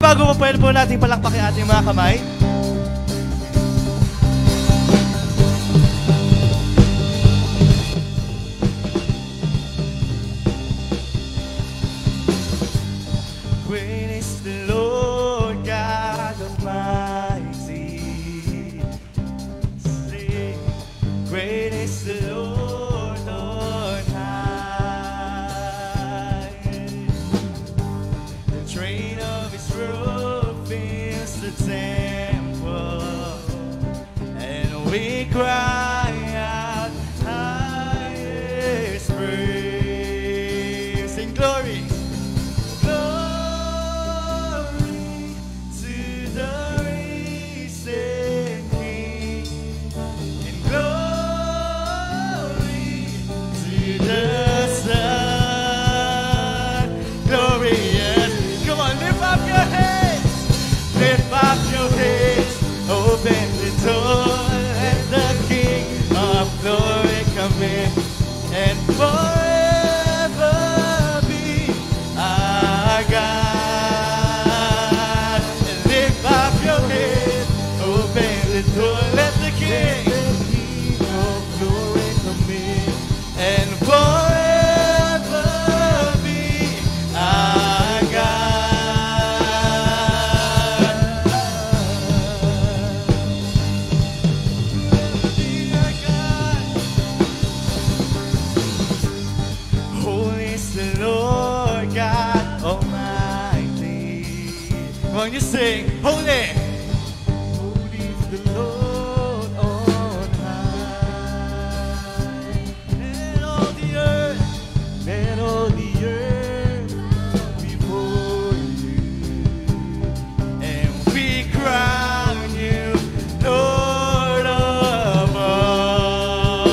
Bago pa pwede po natin palakpakin ating mga kamay. Great is the Lord God Almighty. Sing. Great is the Lord on high. The train of His robe fills the temple, and we cry out, highest praise. Sing glory. Open the door, let the King of Glory come in, and forever be our God. And lift up your head, open the door, let the King of Glory come in, and forever be our God. When you sing, holy, holy is the Lord on high, and all the earth before you, and we crown you Lord of all,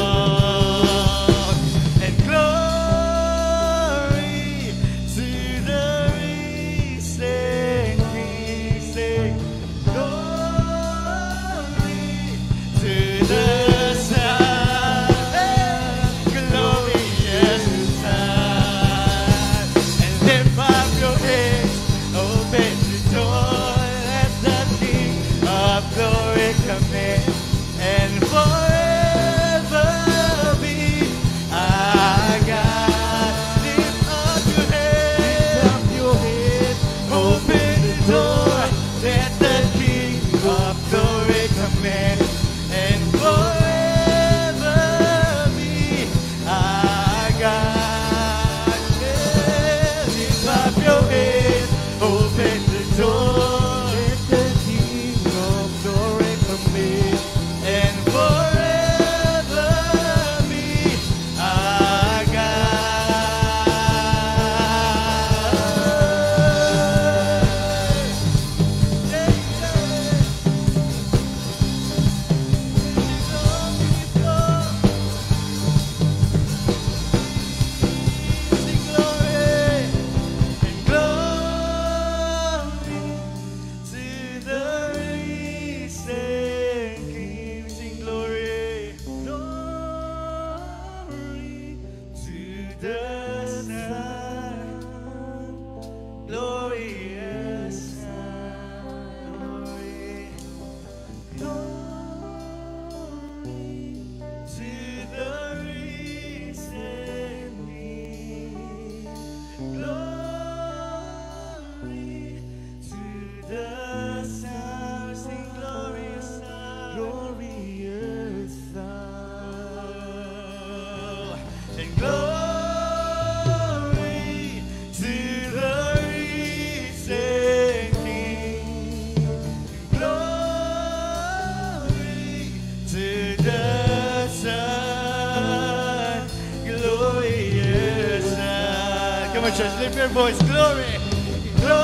and glory to the risen King. Glory to the Son, glorious Son. And lift up your heads, open the door, let the King of Glory come in, and forever be our God. Lift up your head, open the door, let the King of Glory come in, and forever be our God. Lift up your head, open the door, let the King of Glory come in, and forever be our Come on, church, lift your voice. Glory, glory,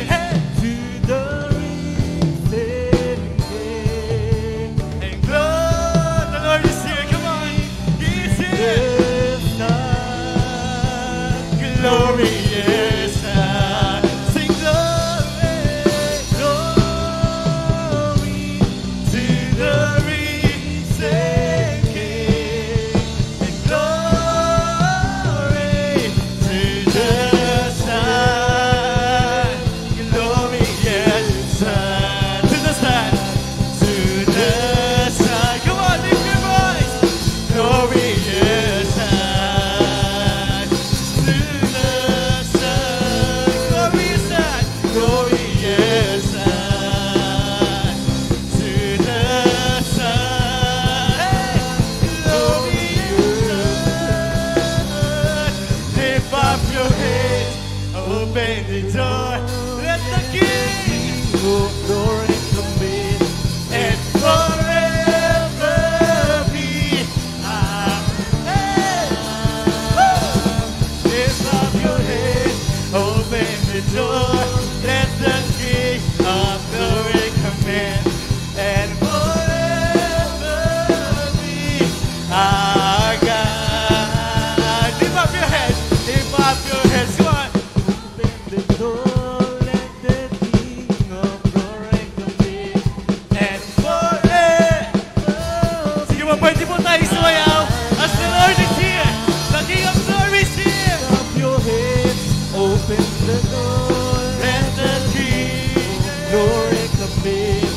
hey, to the risen King. And glory, the Lord is here. Come on, He's here. Glorious Son. Sing glory, glory to the risen King. And glory to the the door. Let the King of glory come in and forever be. Lift up your head, open the door. Let the King of glory come in and forever be our God. Lift up your head, lift up your heads, come on. Open the door, let the King of glory come in and forever. Sige, mapwede po tayo sumayaw as the Lord is here. The King of glory is here. Lift up your head, open the door. Let the King of glory come in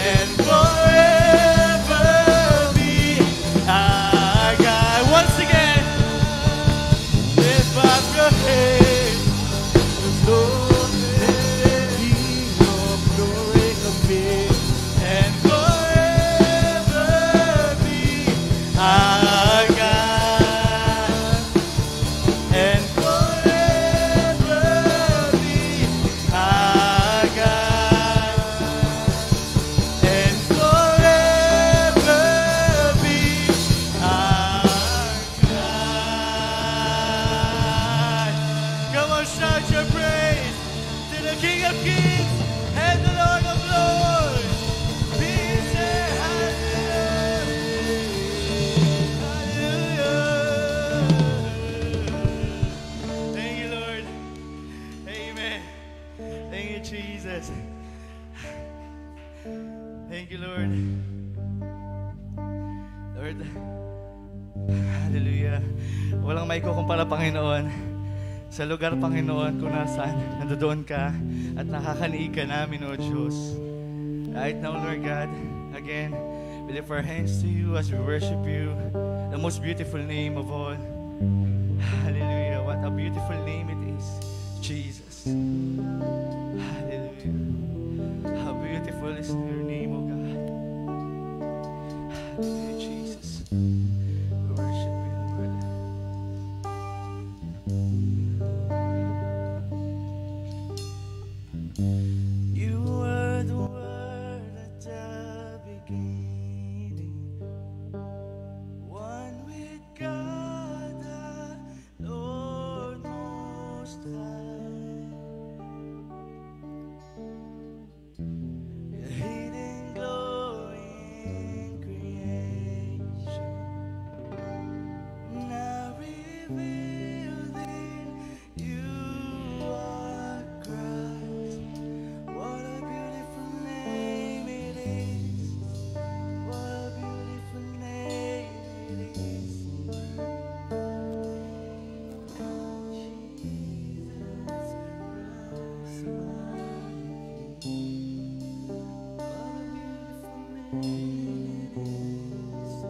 and forever be our God. Once again, lift up your head, Lord, let the King of glory come in and forever be our God. And forever be our God. And forever be our God. Come on, shout your praise to the King of Kings and the Lord of Lords. Be there, hallelujah. Hallelujah. Thank you, Lord. Amen. Thank you, Jesus. Thank you, Lord. Lord, hallelujah. Walang may kukumpara, Panginoon, sa lugar, Panginoon, kung nasaan nandoon ka at nakakaniig ka namin, O Diyos. Right now, Lord God, again, we lift our hands to you as we worship you, the most beautiful name of all. Hallelujah. What a beautiful name it is, Jesus. Hallelujah. How beautiful is your name, O God. Hallelujah, Jesus. We worship you, Lord. You were the Word at the beginning, one with God the Lord Most High. Your hidden glory in creation, now revealed in you are Christ. What a beautiful name it is. What a beautiful name it is. Jesus Christ, my King. What a beautiful name it is.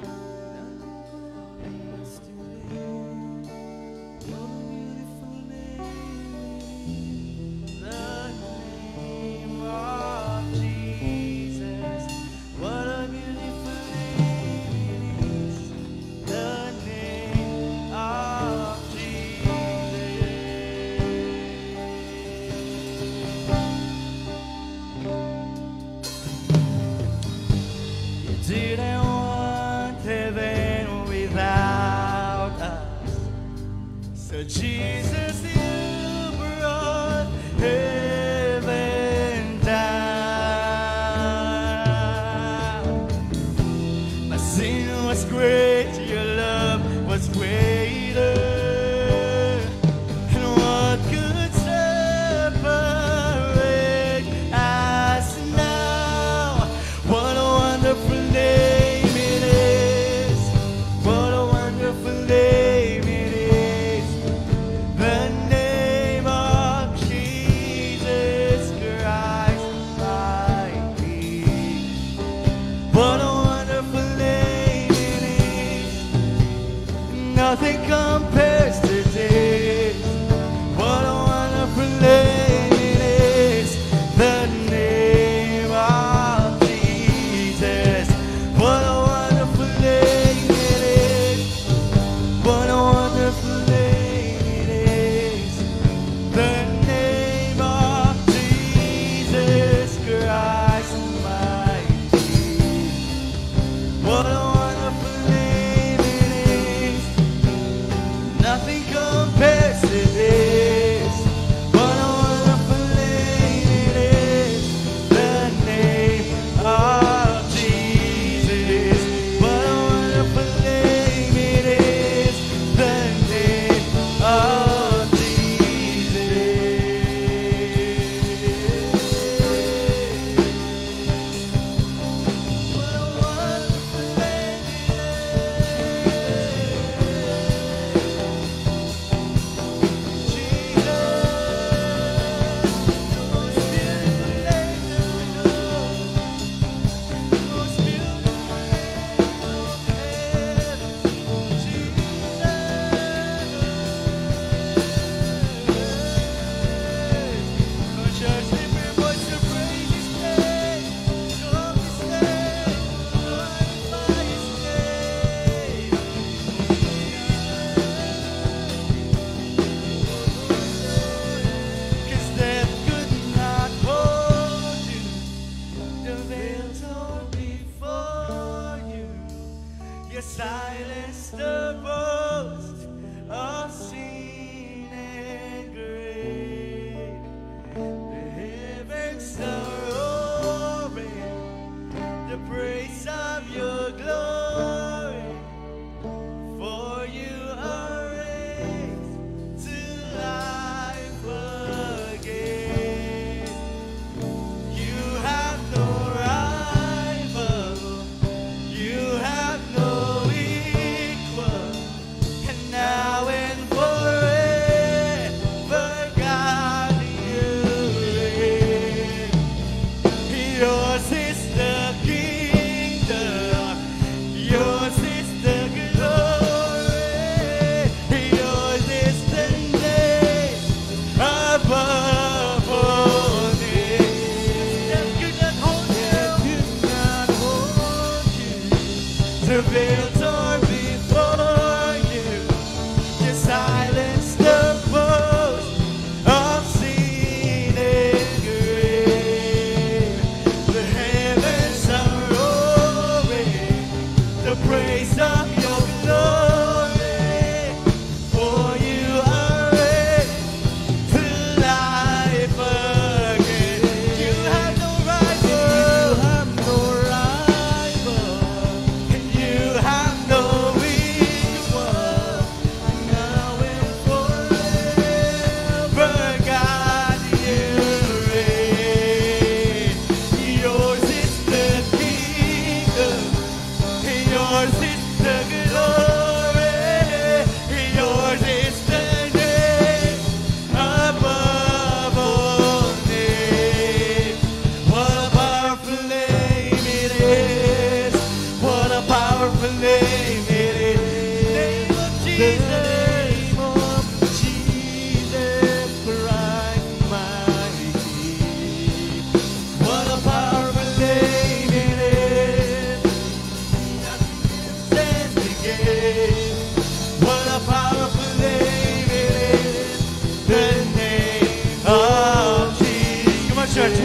Nothing compares to it. What a beautiful name it is. The name of Jesus. What a beautiful name it is. The name of Jesus.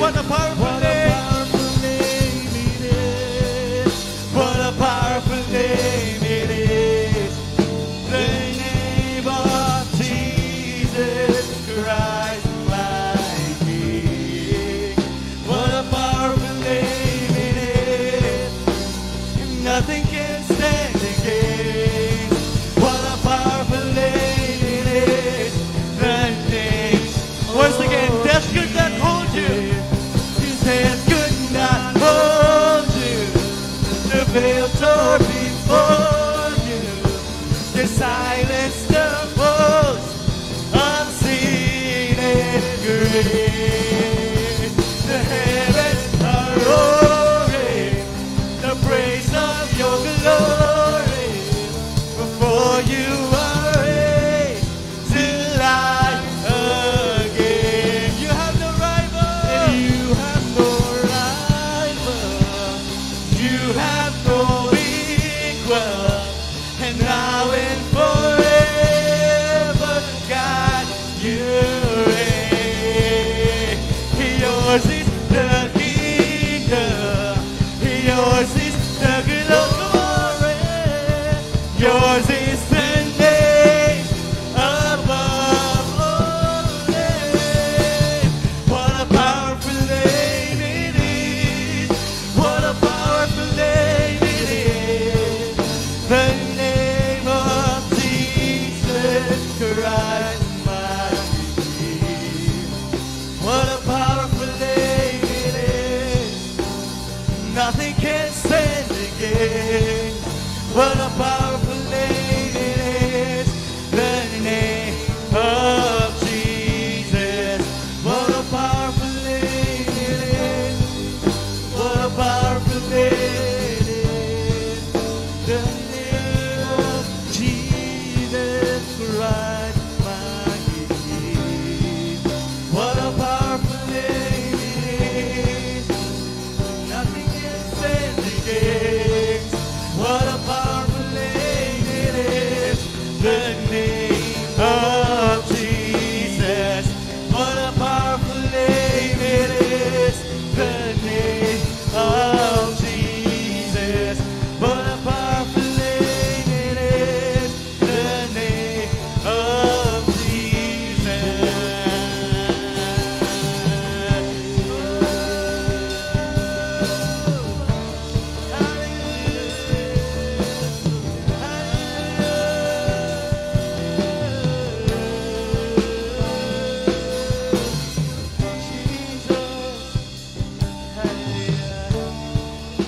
What a powerful name. What a powerful name it is. The name of Jesus Christ, my King. What a powerful name it is. Nothing can stand against. What a powerful name it is. The name. Once again, death could not hold you. Death could not hold you. The veil tore before you. The silence, the voice unseen and great. The heavens are roaring the praise of your glory. Before you are raised to life again. You have no rival. You have no rival. You have no equal. And now and forever, God, you reign. Yours is the kingdom. Yours is the glory. Yours is the name above all names. What a powerful name it is. What a powerful name it is. The name of Jesus Christ, my King. What a powerful name it is. Nothing can stand against. What a powerful name it is. The name of Jesus. What a powerful name it is. What a powerful name it is. The name of Jesus Christ, my King. What a powerful name it is. Nothing can stand against. What a powerful name it is. The name of Jesus. What a powerful name it is. The name of Jesus. What a powerful name it is. The name of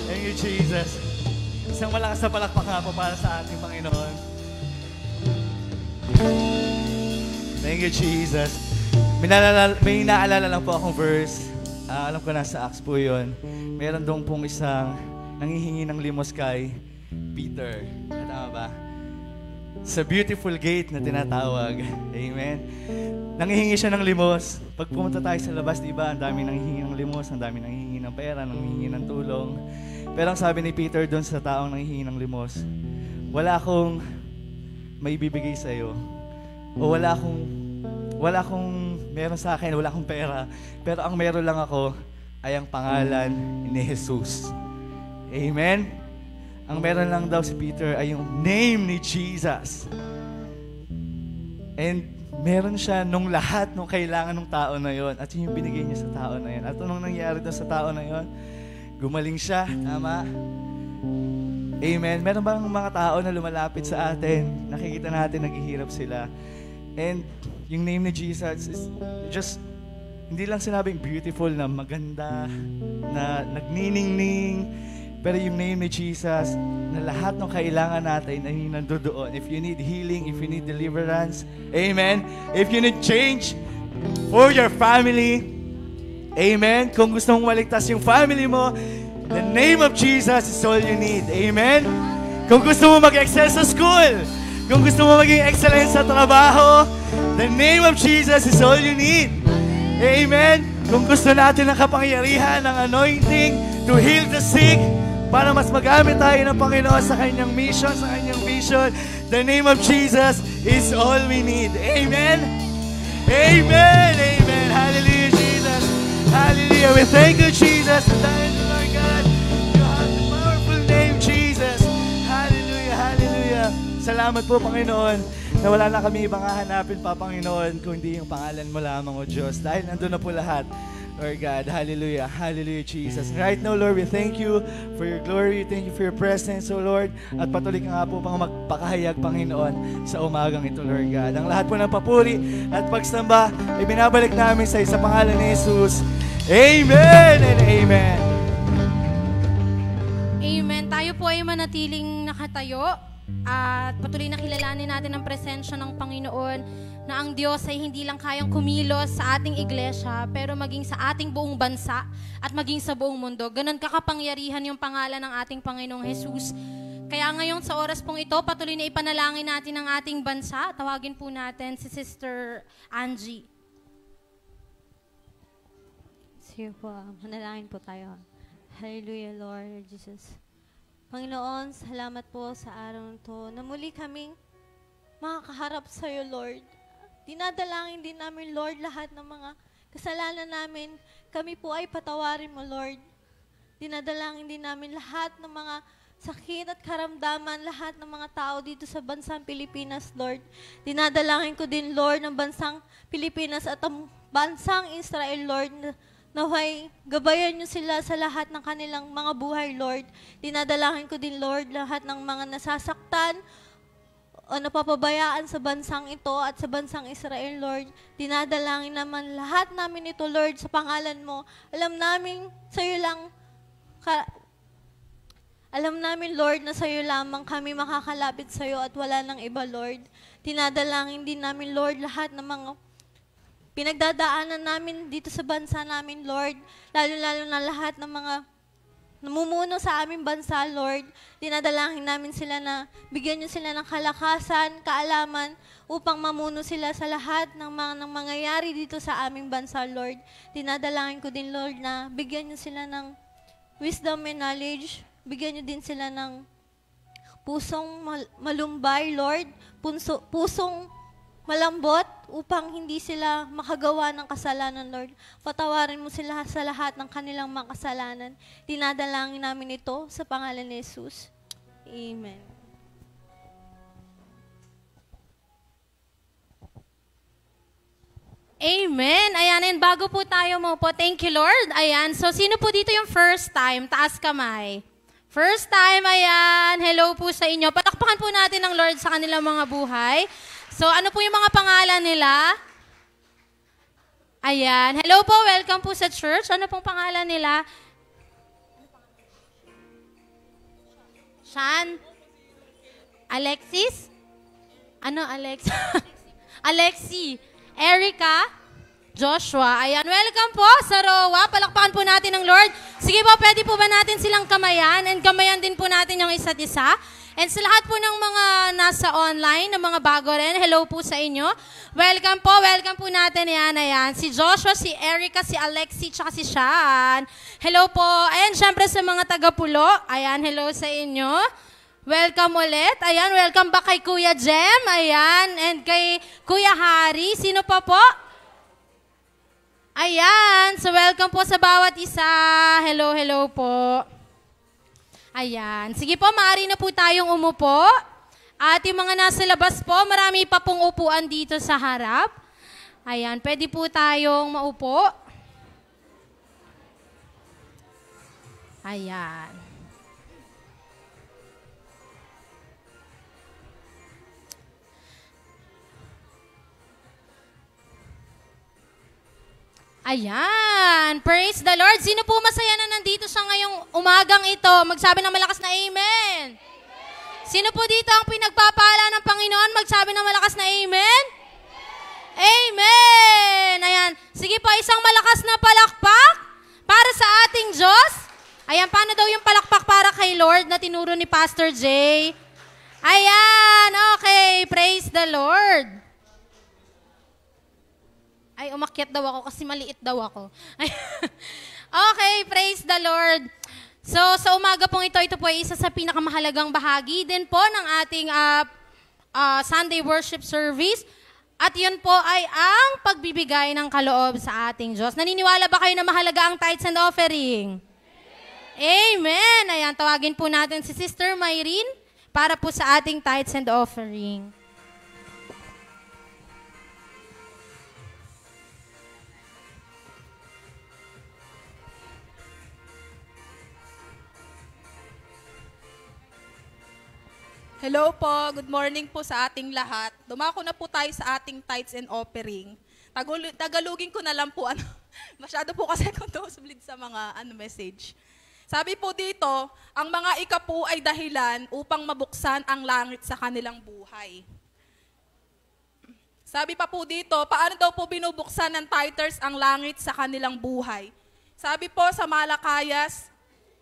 Thank you, Jesus. Isang malakas na palakpak nga po para sa ating Panginoon. Thank you, Jesus. May naalala lang po akong verse. Alam ko nasa Acts po yun. Meron doon pong isang nanghihingi ng limos kay Peter. Tama ba? Sa beautiful gate na tinatawag. Amen. Nanghihingi siya ng limos. Pag pumunta tayo sa labas, di ba? Ang dami nanghihingi ng limos, ang dami nanghihingi ng pera, nanghihingi ng tulong. Pero ang sabi ni Peter doon sa taong nanghihingi ng limos, wala akong may bibigay sa iyo. O wala akong meron sa akin, wala akong pera. Pero ang meron lang ako ay ang pangalan ni Jesus. Amen? Ang meron lang daw si Peter ay yung name ni Jesus. And meron siya nung lahat nung kailangan ng tao na yon. At yun yung binigay niya sa tao na yon. At anong nangyari doon sa tao na yon? Gumaling siya. Tama? Amen. Meron bang mga tao na lumalapit sa atin? Nakikita natin, naghihirap sila. And yung name ni Jesus is just, hindi lang sinabing beautiful na maganda, na nagniningning, pero yung name ni Jesus, na lahat ng kailangan natin ay nandoon. If you need healing, if you need deliverance, amen. If you need change for your family, amen. Kung gusto mong maligtas yung family mo, the name of Jesus is all you need. Amen? Kung gusto mo mag-excel sa school, kung gusto mo maging excellent sa trabaho, the name of Jesus is all you need. Amen? Kung gusto natin ng kapangyarihan, ng anointing to heal the sick, para mas magamit tayo ng Panginoon sa kanyang mission, sa kanyang vision, the name of Jesus is all we need. Amen? Amen! Amen! Hallelujah, Jesus! Hallelujah! we thank you, Jesus. Dahil, Lord God, you have the powerful name, Jesus. Hallelujah, hallelujah. Salamat po, Panginoon, na wala na kami ibang hahanapin pa, Panginoon, kundi yung pangalan mo lamang, O Diyos. Dahil nandun na po lahat, Lord God. Hallelujah. Hallelujah, Jesus. And right now, Lord, we thank you for your glory. Thank you for your presence, O Lord. At patuloy ka nga po pang magpakahayag, Panginoon, sa umagang ito, Lord God. Ang lahat po ng papuri at pagsamba ay binabalik namin sa pangalan ni Jesus. Amen and amen. Amen. Tayo po ay manatiling nakatayo at patuloy na kilalanin natin ang presensya ng Panginoon, na ang Diyos ay hindi lang kayang kumilos sa ating iglesia, pero maging sa ating buong bansa at maging sa buong mundo. Ganon kakapangyarihan yung pangalan ng ating Panginoong Jesus. Kaya ngayon sa oras pong ito, patuloy na ipanalangin natin ang ating bansa. Tawagin po natin si Sister Angie. Sige po, manalangin po tayo. Hallelujah, Lord Jesus. Panginoon, salamat po sa araw nito na muli kaming makakaharap sa iyo, Lord. Dinadalangin din namin, Lord, lahat ng mga kasalanan namin. Kami po ay patawarin mo, Lord. Dinadalangin din namin lahat ng mga sakit at karamdaman, lahat ng mga tao dito sa bansang Pilipinas, Lord. Dinadalangin ko din, Lord, ng bansang Pilipinas at ang bansang Israel, Lord, naway gabayan niyo sila sa lahat ng kanilang mga buhay, Lord. Dinadalangin ko din, Lord, lahat ng mga nasasaktan o napapabayaan sa bansang ito at sa bansang Israel, Lord. Dinadalangin naman lahat namin ito, Lord, sa pangalan mo. Alam namin, Lord, na sa iyo lamang kami makakalapit sa iyo at wala nang iba, Lord. Dinadalangin din namin, Lord, lahat ng mga pinagdadaanan namin dito sa bansa namin, Lord. Lalo-lalo na lahat ng mga namumuno sa aming bansa, Lord. Dinadalangin namin sila na bigyan niyo sila ng kalakasan, kaalaman, upang mamuno sila sa lahat ng mga mangyayari dito sa aming bansa, Lord. Dinadalangin ko din, Lord, na bigyan niyo sila ng wisdom and knowledge. Bigyan niyo din sila ng pusong malumbay, Lord. Pusong malambot upang hindi sila makagawa ng kasalanan, Lord. Patawarin mo sila sa lahat ng kanilang mga kasalanan. Dinadalangin namin ito sa pangalan ni Jesus. Amen. Amen. Ayan, and bago po tayo mo po, thank you, Lord. Ayan, so sino po dito yung first time? Taas kamay. First time, ayan. Hello po sa inyo. Patakpakan po natin ang Lord sa kanilang mga buhay. So, ano po yung mga pangalan nila? Ayan. Hello po, welcome po sa church. Ano pong pangalan nila? Sean? Alexis? Ano, Alex? Alexi. Erica? Joshua. Ayan, welcome po sa Rowa. Palakpakan po natin ang Lord. Sige po, pwede po ba natin silang kamayan? And kamayan din po natin yung isa't isa. And sa lahat po ng mga nasa online, ng mga bago rin, hello po sa inyo. Welcome po natin. Ayan. Si Joshua, si Erica, si Alexi, tsaka si Sean. Hello po. Ayan, syempre sa mga taga-Pulo. Ayan, hello sa inyo. Welcome ulit. Ayan, welcome back kay Kuya Jem. Ayan, and kay Kuya Harry. Sino pa po? Ayan, so welcome po sa bawat isa. Hello po. Ayan. Sige po, maaari na po tayong umupo. At yung mga nasa labas po, marami pa pong upuan dito sa harap. Ayan, pwede po tayong maupo. Ayan. Ayan. Praise the Lord. Sino po masaya na nandito siya ngayong umagang ito? Magsabi ng malakas na Amen. Sino po dito ang pinagpapala ng Panginoon? Magsabi ng malakas na Amen. Amen. Ayan. Sige po, isang malakas na palakpak para sa ating Diyos. Ayan, paano daw yung palakpak para kay Lord na tinuro ni Pastor Jay? Ayan. Okay. Praise the Lord. Ay, umakyat daw ako kasi maliit daw ako. Okay, praise the Lord. So, sa umaga pong ito po ay isa sa pinakamahalagang bahagi din po ng ating Sunday worship service. At yun po ay ang pagbibigay ng kaloob sa ating Diyos. Naniniwala ba kayo na mahalaga ang tithes and offering? Amen! Ayan, tawagin po natin si Sister Myrene para po sa ating tithes and offering. Hello po, good morning po sa ating lahat. Dumako na po tayo sa ating tithes and offering. Tagalogin ko na lang po, masyado po kasi akong nosebleed sa mga message. Sabi po dito, ang mga ikapu ay dahilan upang mabuksan ang langit sa kanilang buhay. Sabi pa po dito, paano daw po binubuksan ng tithers ang langit sa kanilang buhay? Sabi po sa Malakayas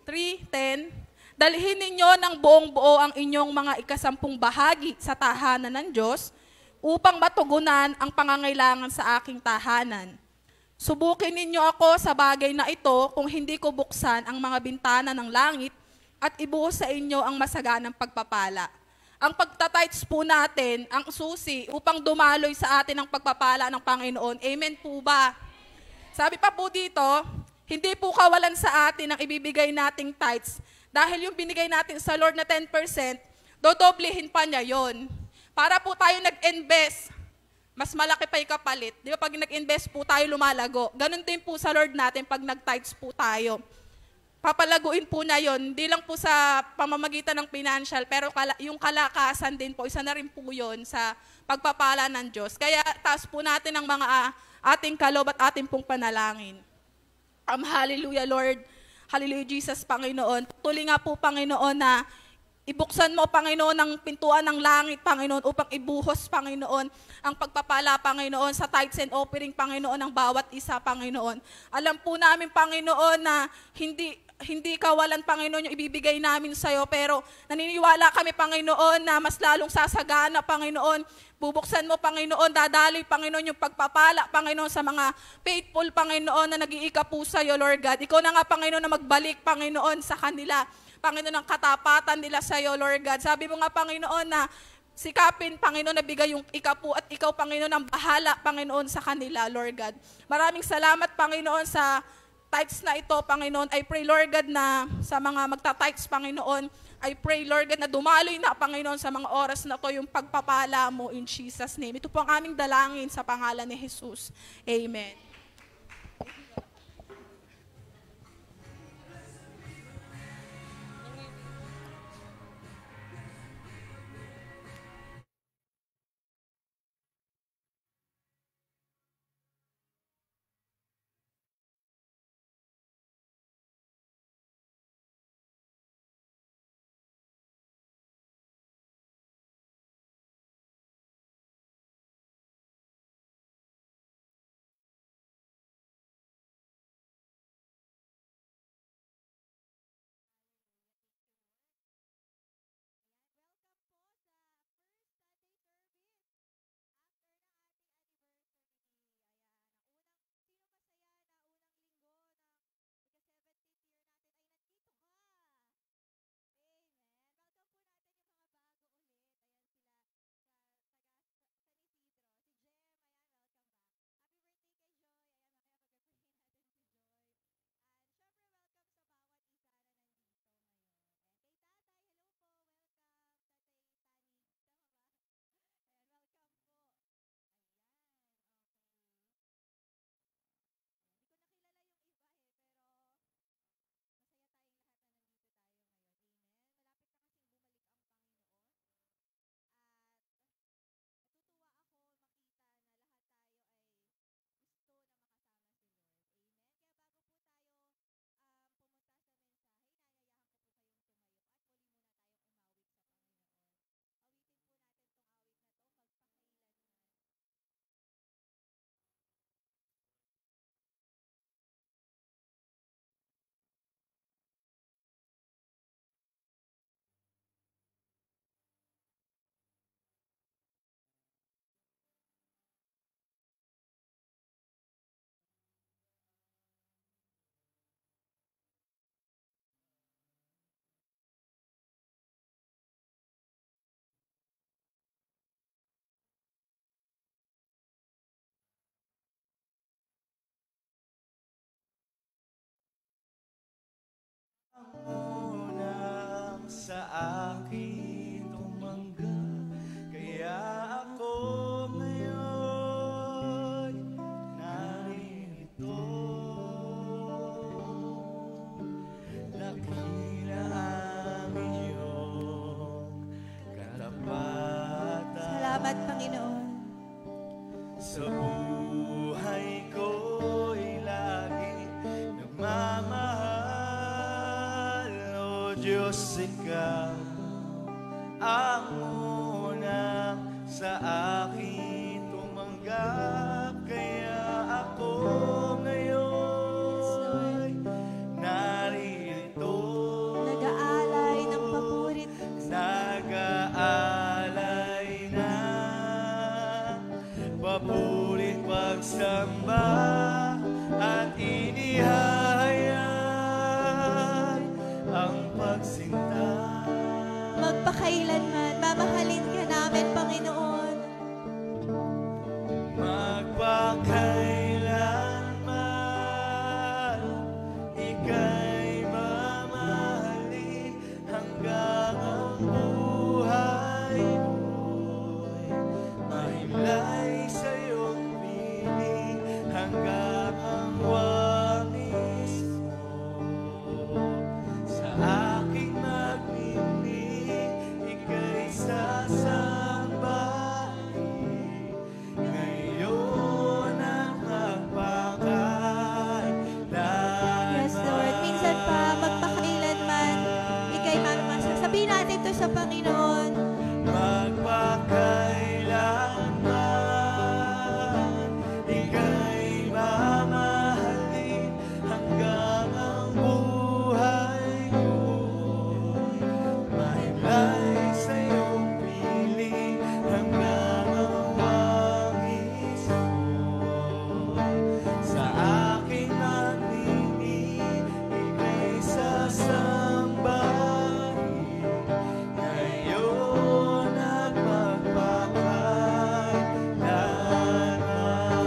3:10, dalhin ninyo ng buong buo ang inyong mga ikasampung bahagi sa tahanan ng Diyos upang matugunan ang pangangailangan sa aking tahanan. Subukin ninyo ako sa bagay na ito kung hindi ko buksan ang mga bintana ng langit at ibuhos sa inyo ang masaganang pagpapala. Ang pagtatites po natin, ang susi upang dumaloy sa atin ang pagpapala ng Panginoon. Amen po ba? Sabi pa po dito, hindi po kawalan sa atin ang ibibigay nating tithes. Dahil yung binigay natin sa Lord na 10%, dodoblihin pa niya yon. Para po tayo nag-invest, mas malaki pa yung kapalit. Di ba pag nag-invest po tayo lumalago, ganun din po sa Lord natin pag nag-tithes po tayo. Papalaguin po na yon, hindi lang po sa pamamagitan ng financial, pero yung kalakasan din po, isa na rin po yun sa pagpapala ng Diyos. Kaya taas po natin ang mga ating kaloob at ating pong panalangin. Hallelujah, Lord. Hallelujah, Jesus, Panginoon. Tuloy nga po, Panginoon, na ibuksan mo, Panginoon, ang pintuan ng langit, Panginoon, upang ibuhos, Panginoon, ang pagpapala, Panginoon, sa tithes and offering, Panginoon, ng bawat isa, Panginoon. Alam po namin, Panginoon, na hindi kawalan, Panginoon, yung ibibigay namin sa'yo, pero naniniwala kami, Panginoon, na mas lalong sasagana, Panginoon. Bubuksan mo, Panginoon, dadaloy, Panginoon, yung pagpapala, Panginoon, sa mga faithful, Panginoon, na nag-iika po sa'yo, Lord God. Ikaw na nga, Panginoon, na magbalik, Panginoon, sa kanila. Panginoon, ang katapatan nila sa'yo, Lord God. Sabi mo nga, Panginoon, na sikapin, Panginoon, na bigay yung ikapu at ikaw, Panginoon, ang bahala, Panginoon, sa kanila, Lord God. Maraming salamat, Panginoon, sa tithes na ito, Panginoon. I pray, Lord God, na sa mga magta-tithes, Panginoon, I pray, Lord God, na dumaloy na, Panginoon, sa mga oras na to yung pagpapala mo in Jesus' name. Ito po ang aming dalangin sa pangalan ni Jesus. Amen. Panginoon. Sa buhay ko'y lagi nagmamahal, O Diyos, Ikaw ang unang sa akin tumanggap. Kaya ako ngayon narito, Nag-aalay ng paborit. nag-aalay na papurit pagsamba at inihayag ang pagsinta. Magpakailanman, mamahalin ka namin, Panginoon. Magpakailanman ika'y mamahalin hanggang ang buhay ko'y mahimlay sa iyong piling hanggang ang wangis mo. Sa aking magnining ika'y sasambahin ngayon ang magpakailanman. Yes, Lord. Minsan pa, magpakailanman, ika'y mamamasa. Sabihin natin to sa Panginoon. Magpakailanman ika'y mamahalin hanggang ang buhay ko'y mahimlay sa iyong piling hanggang ang wangis mo. Sa aking magnining ika'y sasambahin ngayon at magpakailanman.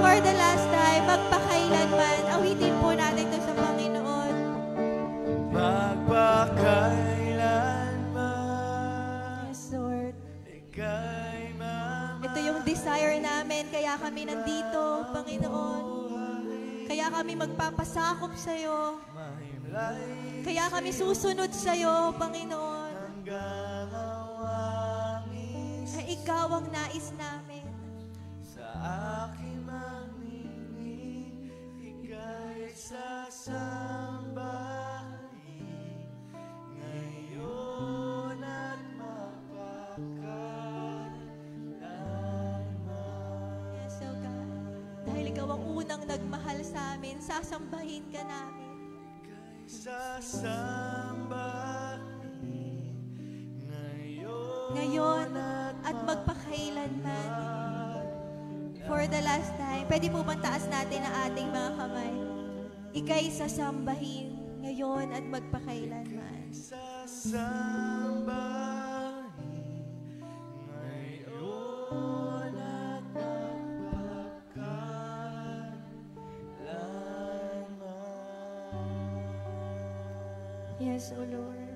For the last time, magpakailanman, awitin po natin to sa Panginoon. Magpakailanman Yes, Lord. ika'y mamahalin. Ito yung desire namin, kaya kami nandito, Panginoon. Kaya kami magpapasakop sa'yo. Mahimlay Kaya kami susunod sa'yo, Panginoon. hanggang ang wangis Na ikaw ang nais namin. sa aking magnining ika'y sasambahin ngayon at magpakailanman. Yes, oh God. Dahil ikaw ang unang nagmahal sa amin, sasambahin ka namin. Sasambahin Ngayon at magpakailanman. For the last time, pwede po bang taas natin ang ating mga kamay? Ika'y sasambahin ngayon at magpakailanman. sasambahin ngayon at magpakailanman. Yes, O Lord.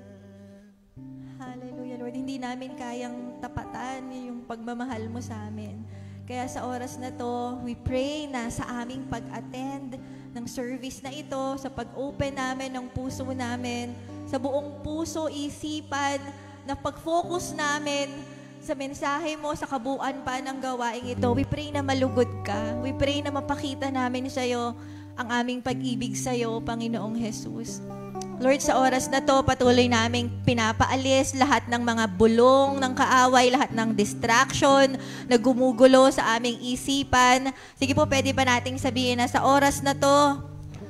Hallelujah, Lord. Hindi namin kayang tapatan yung pagmamahal mo sa amin. Kaya sa oras na to, we pray na sa aming pag-attend ng service na ito, sa pag-open namin ng puso namin, sa buong puso, isipan, na pag-focus namin sa mensahe mo, sa kabuuan pa ng gawaing ito. We pray na malugod ka. We pray na mapakita namin sa iyo ang aming pag-ibig sa iyo, Panginoong Jesus. Lord, sa oras na to, patuloy naming pinapaalis lahat ng mga bulong ng kaaway, lahat ng distraction na gumugulo sa aming isipan. Sige po, pwede ba nating sabihin na sa oras na to,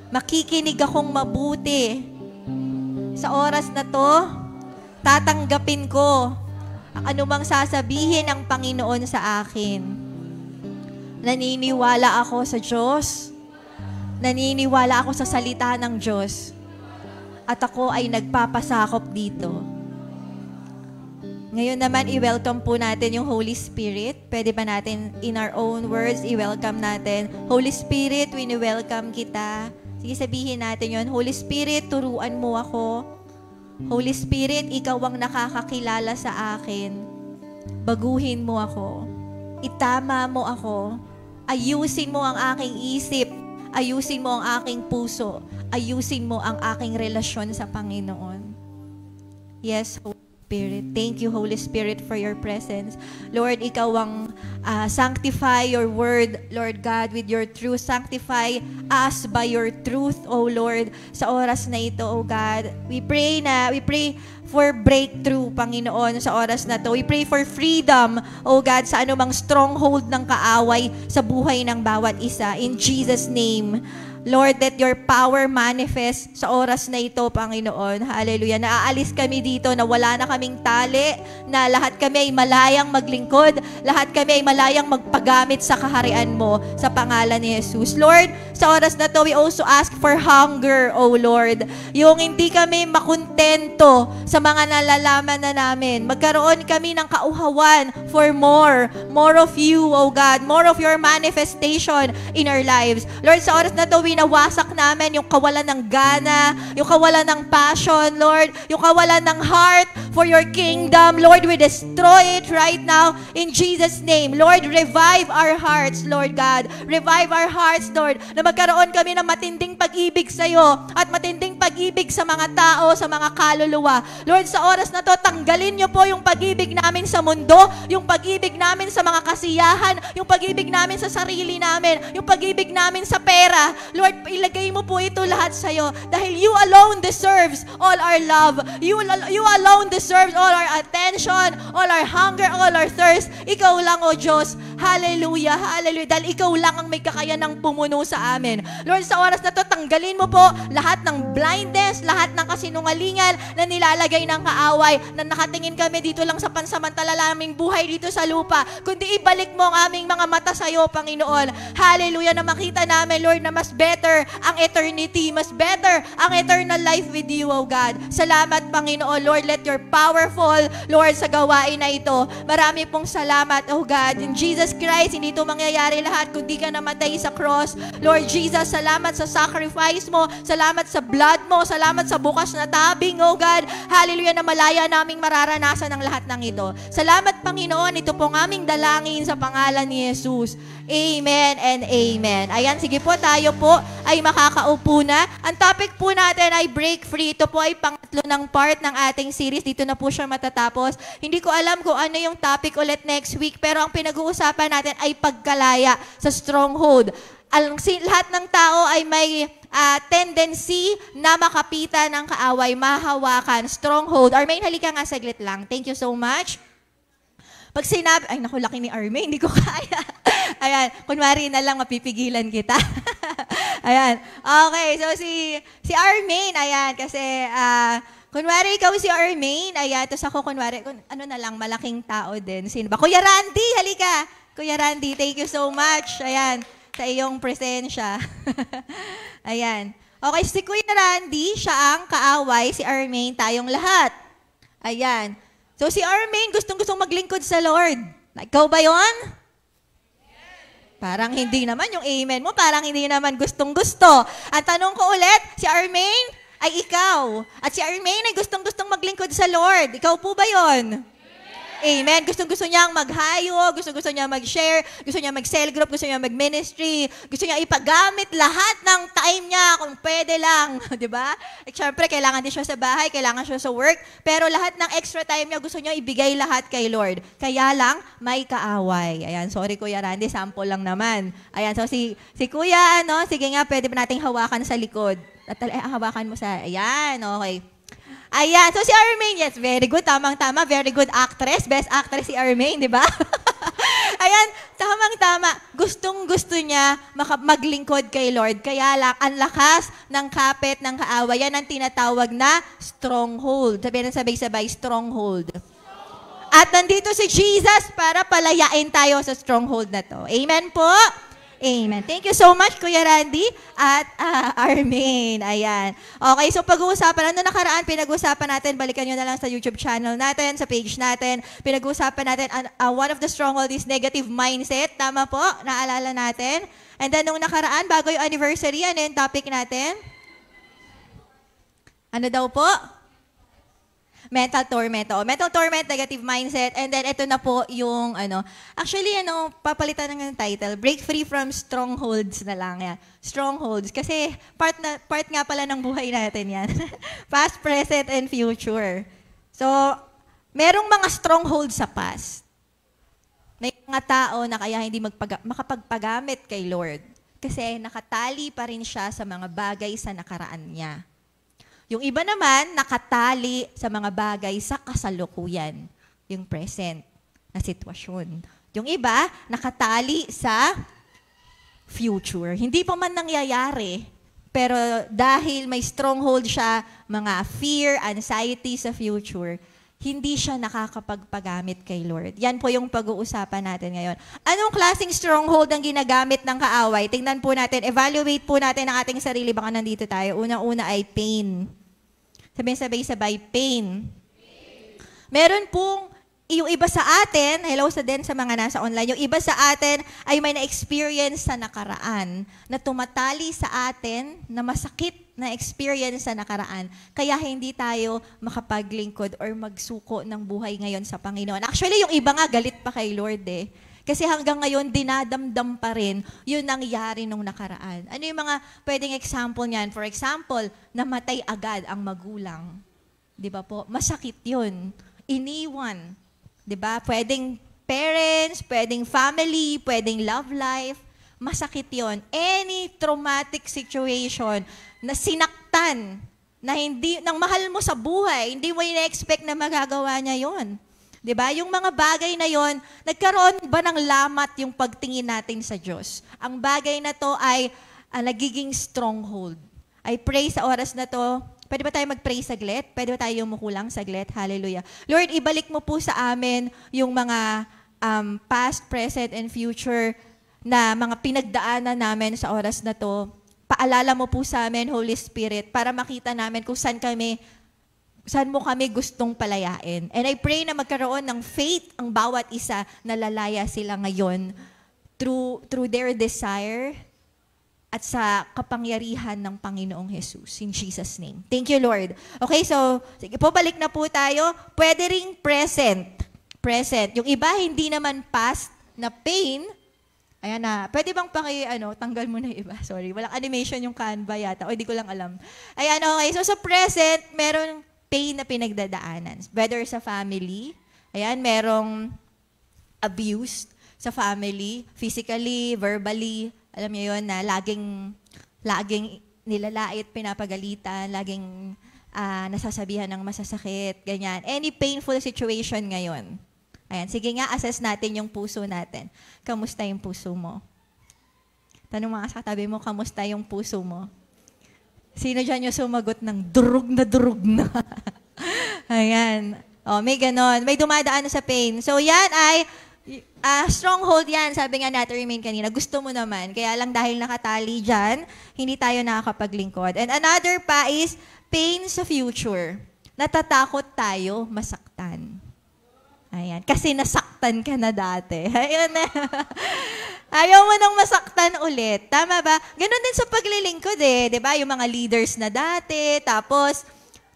makikinig akong mabuti. Sa oras na to, tatanggapin ko ang anumang sasabihin ng Panginoon sa akin. Naniniwala ako sa Diyos. Naniniwala ako sa salita ng Diyos. At ako ay nagpapasakop dito. Ngayon naman, i-welcome po natin yung Holy Spirit. Pwede ba natin, in our own words, i-welcome natin? Holy Spirit, wini-welcome kita. Sige, sabihin natin yon. Holy Spirit, turuan mo ako. Holy Spirit, ikaw ang nakakakilala sa akin. Baguhin mo ako. Itama mo ako. Ayusin mo ang aking isip. Ayusin mo ang aking puso. Ayusin mo ang aking relasyon sa Panginoon. Yes, Holy Spirit. Thank you, Holy Spirit, for your presence. Lord, ikaw ang sanctify your word, Lord God, with your truth. Sanctify us by your truth, O Lord, sa oras na ito, O God. We pray for breakthrough, Panginoon, sa oras na to. We pray for freedom, O God, sa anumang stronghold ng kaaway sa buhay ng bawat isa. In Jesus' name. Lord, let your power manifest sa oras na ito, Panginoon. Hallelujah. Naaalis kami dito na wala na kaming tali, na lahat kami ay malayang maglingkod, lahat kami ay malayang magpagamit sa kaharian mo sa pangalan ni Jesus. Lord, sa oras na to, we also ask for hunger, O Lord. Yung hindi kami makontento sa mga nalalaman na namin. Magkaroon kami ng kauhawan for more of you, O God, more of your manifestation in our lives. Lord, sa oras na to, winawasak namin yung kawalan ng gana, yung kawalan ng passion, Lord, yung kawalan ng heart for your kingdom. Lord, we destroy it right now in Jesus' name. Lord, revive our hearts, Lord God. Revive our hearts, Lord, na magkaroon kami ng matinding pag-ibig sa iyo at matinding pag-ibig sa mga tao, sa mga kaluluwa. Lord, sa oras na to, tanggalin niyo po yung pag-ibig namin sa mundo, yung pag-ibig namin sa mga kasiyahan, yung pag-ibig namin sa sarili namin, yung pag-ibig namin sa pera. Lord, ilagay mo po ito lahat sa iyo dahil you alone deserves all our love. You alone deserves all our attention, all our hunger, all our thirst. Ikaw lang, O Diyos. Hallelujah, hallelujah. Dahil ikaw lang ang may kakayanang pumuno sa amin. Lord, sa oras na to, tanggalin mo po lahat ng blindness, lahat ng kasinungalingan na nilalagay ng kaaway, na nakatingin kami dito lang sa pansamantala naming buhay dito sa lupa. Kundi ibalik mo ang aming mga mata sa iyo, Panginoon. Hallelujah, na makita namin, Lord, na mas better ang eternity, mas better ang eternal life with you, O God. Salamat, Panginoon. Lord, let your powerful, Lord, sa gawain na ito. Marami pong salamat, O God. In Jesus Christ, hindi ito mangyayari lahat kundi ka namatay sa cross. Lord Jesus, salamat sa sacrifice mo, salamat sa blood mo, salamat sa bukas na tabing, O God. Hallelujah, na malaya naming mararanasan ang lahat ng ito. Salamat, Panginoon. Ito pong aming dalangin sa pangalan ni Jesus. Amen and amen. Ayan, sige po, tayo po ay makakaupo na. Ang topic po natin ay break free. Ito po ay pangatlo ng part ng ating series. Dito na po siya matatapos. Hindi ko alam kung ano yung topic ulit next week, pero ang pinag-uusapan natin ay pagkalaya sa stronghold. Lahat ng tao ay may tendency na makapitan ng kaaway, mahawakan, stronghold. Armaine, halika nga saglit lang. Thank you so much. Pag sinabi, ay naku, laki ni Armaine, hindi ko kaya. Ayan, kunwari na lang mapipigilan kita. Ayan, okay, so si Armaine, ayan, kasi kunwari ikaw si Armaine, ayan, tapos ako kunwari, ano na lang, malaking tao din. Sino ba? Kuya Randy, halika. Kuya Randy, thank you so much. Ayan, sa iyong presensya. Ayan. Okay, si Kuya Randy, siya ang kaaway, si Armaine, tayong lahat. Ayan. So si Armaine, gustong-gustong maglingkod sa Lord. Ikaw ba yon? Parang hindi naman yung amen mo, parang hindi naman gustong-gusto. Ang tanong ko ulit, si Armaine ay ikaw. At si Armaine ay gustong-gustong maglingkod sa Lord. Ikaw po ba yon? Amen. Gustong-gusto niyang maghayo, gusto-gusto niya mag-share, gusto niya mag-cell group, gusto niya mag-ministry, gusto niya ipagamit lahat ng time niya kung pwede lang. Di ba? At syempre, kailangan din siya sa bahay, kailangan siya sa work, pero lahat ng extra time niya gusto niya ibigay lahat kay Lord. Kaya lang, may kaaway. Ayan, sorry Kuya Randy, sample lang naman. Ayan, so si Kuya, sige nga, pwede ba nating hawakan sa likod? At hawakan mo sa, ayan, okay. Ayan, so si Armaine, yes, very good, tamang-tama, very good actress, best actress si Armaine, di ba? Ayan, tamang-tama, gustong-gusto niya maglingkod kay Lord, kaya lang, ang lakas ng kapit ng kaaway, yan ang tinatawag na stronghold. Sabihin na sabay-sabay, stronghold. At nandito si Jesus para palayain tayo sa stronghold na to. Amen po? Amen. Thank you so much, Kuya Randy at Armaine. Ayan. Okay, so pag-uusapan, nakaraan, pinag-uusapan natin, balikan nyo na lang sa YouTube channel natin, sa page natin, pinag-uusapan natin, one of the stronghold is negative mindset. Tama po? Naalala natin? And then, nung nakaraan, bago yung anniversary, ano yung topic natin? Ano daw po? Mental torment. Mental torment, negative mindset. And then, ito na po yung, actually, papalitan ng title. Break free from strongholds na lang. Yan. Strongholds. Kasi, part nga pala ng buhay natin yan. Past, present, and future. So, merong mga stronghold sa past. May mga tao na kaya hindi makapagpagamit kay Lord kasi nakatali pa rin siya sa mga bagay sa nakaraan niya. Yung iba naman, nakatali sa mga bagay sa kasalukuyan, yung present na sitwasyon. Yung iba, nakatali sa future. Hindi pa man nangyayari, pero dahil may stronghold siya, mga fear, anxiety sa future, hindi siya nakakapagpagamit kay Lord. Yan po yung pag-uusapan natin ngayon. Anong klaseng stronghold ang ginagamit ng kaaway? Tingnan po natin, evaluate po natin ang ating sarili. Baka nandito tayo. Unang-una ay pain. Sabihin sabay-sabay, pain. Meron pong yung iba sa atin, hello sa din sa mga nasa online, yung iba sa atin ay may na-experience sa nakaraan na tumatali sa atin na masakit na experience sa nakaraan. Kaya hindi tayo makapaglingkod or magsuko ng buhay ngayon sa Panginoon. Actually, yung iba nga galit pa kay Lord eh. Kasi hanggang ngayon, dinadamdam pa rin yung nangyari nung nakaraan. Ano yung mga pwedeng example niyan? For example, namatay agad ang magulang. Di ba po? Masakit yun. Iniwan. 'Di ba? Pwedeng parents, pwedeng family, pwedeng love life, masakit 'yon. Any traumatic situation na sinaktan, na hindi nang mahal mo sa buhay, hindi mo ina-expect na magagawa niya 'yon. 'Di ba? Yung mga bagay na 'yon, nagkaroon ba ng lamat yung pagtingin natin sa Diyos? Ang bagay na 'to ay nagiging stronghold. I pray sa oras na 'to. Pwede ba tayo mag-pray saglit? Pwede ba tayo umukulang saglit? Hallelujah. Lord, ibalik mo po sa amin yung mga past, present, and future na mga pinagdaanan namin sa oras na to. Paalala mo po sa amin, Holy Spirit, para makita namin kung saan mo kami gustong palayain. And I pray na magkaroon ng faith ang bawat isa na lalaya sila ngayon through their desire at sa kapangyarihan ng Panginoong Jesus. In Jesus' name. Thank you, Lord. Okay, so, sige po, balik na po tayo. Pwede ring present. Present. Yung iba, hindi naman past na pain. Ayan na. Pwede bang tanggal mo na yung iba. Sorry, walang animation yung Canva yata. O, hindi ko lang alam. Ayan, okay. So, sa present, meron pain na pinagdadaanan. Whether sa family, ayan, merong abuse sa family, physically, verbally, alam niyo yun, na laging nilalait, pinapagalitan, laging nasasabihan ng masasakit, ganyan. Any painful situation ngayon. Ayan, sige nga, assess natin yung puso natin. Kamusta yung puso mo? Tanong mga katabi mo, kamusta yung puso mo? Sino dyan yung sumagot ng durug na? Ayan. O, may ganon. May dumadaan sa pain. So, yan ay stronghold yan, sabi nga natin remain kanina. Gusto mo naman. Kaya lang dahil nakatali dyan, hindi tayo nakakapaglingkod. And another pa is pain sa future. Natatakot tayo masaktan. Ayan. Kasi nasaktan ka na dati. Ayan na. Ayaw mo nang masaktan ulit. Tama ba? Ganon din sa paglilingkod eh. Diba? Yung mga leaders na dati. Tapos,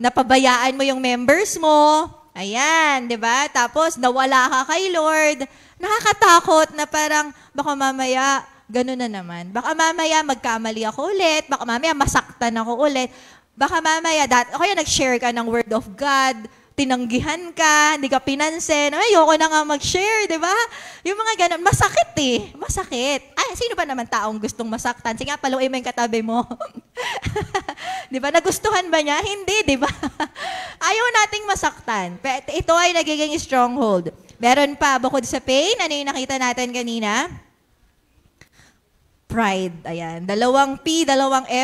napabayaan mo yung members mo. Ayan, di ba? Tapos, nawala ka kay Lord. Nakakatakot na parang, baka mamaya, gano'n na naman. Baka mamaya, magkamali ako ulit. Baka mamaya, masaktan ako ulit. Baka mamaya, kaya nag-share ka ng Word of God, tinanggihan ka, hindi ka pinansin. Ayoko na nga mag-share, di ba? Yung mga gano'n, masakit eh. Masakit. Ay, sino ba naman taong gustong masaktan? Sige nga, paluin mo yung katabi mo. Di ba? Nagustuhan ba niya? Hindi, di ba? Ayaw nating masaktan. Ito ay nagiging stronghold. Meron pa, bukod sa pain, ano yung nakita natin kanina? Pride. Ayan. 2 P, 2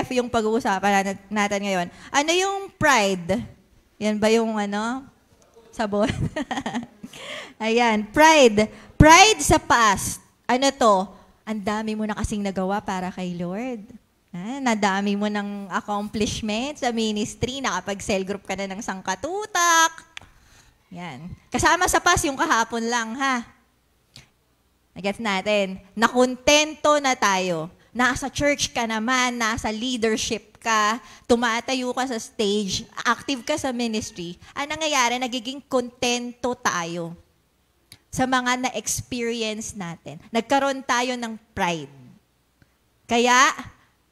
F yung pag-uusapan natin ngayon. Ano yung pride? Yan ba yung sabon? Ayan. Pride. Pride sa past. Ano to? Ang dami mo na kasing nagawa para kay Lord. Nadami mo ng accomplishment sa ministry, nakapag-cell group ka na ng sangkatutak. Yan. Kasama sa past yung kahapon lang, ha? Nagets natin. Nakontento na tayo. Nasa church ka naman, nasa leadership ka, tumatayo ka sa stage, active ka sa ministry. Ang nangyayari, nagiging kontento tayo sa mga na-experience natin. Nagkaroon tayo ng pride. Kaya,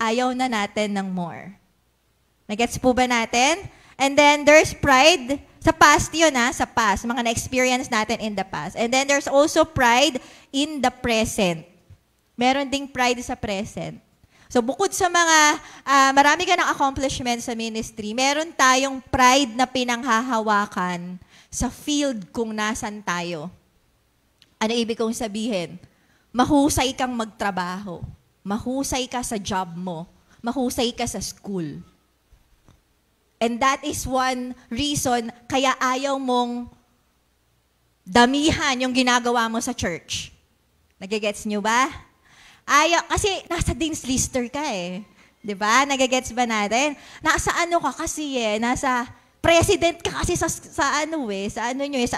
ayaw na natin ng more. Nagets po ba natin? And then, there's pride Sa past yun sa past. Mga na-experience natin in the past. And then there's also pride in the present. Meron ding pride sa present. So bukod sa mga, marami ka ng accomplishments sa ministry, meron tayong pride na pinanghahawakan sa field kung nasan tayo. Ano ibig kong sabihin? Mahusay kang magtrabaho. Mahusay ka sa job mo. Mahusay ka sa school. And that is one reason kaya ayaw mong damihan yung ginagawa mo sa church. Nagigets nyo ba? Ayaw, kasi nasa Dean's Lister ka Diba? Nagigets ba natin? Nasa ano ka kasi nasa president ka kasi sa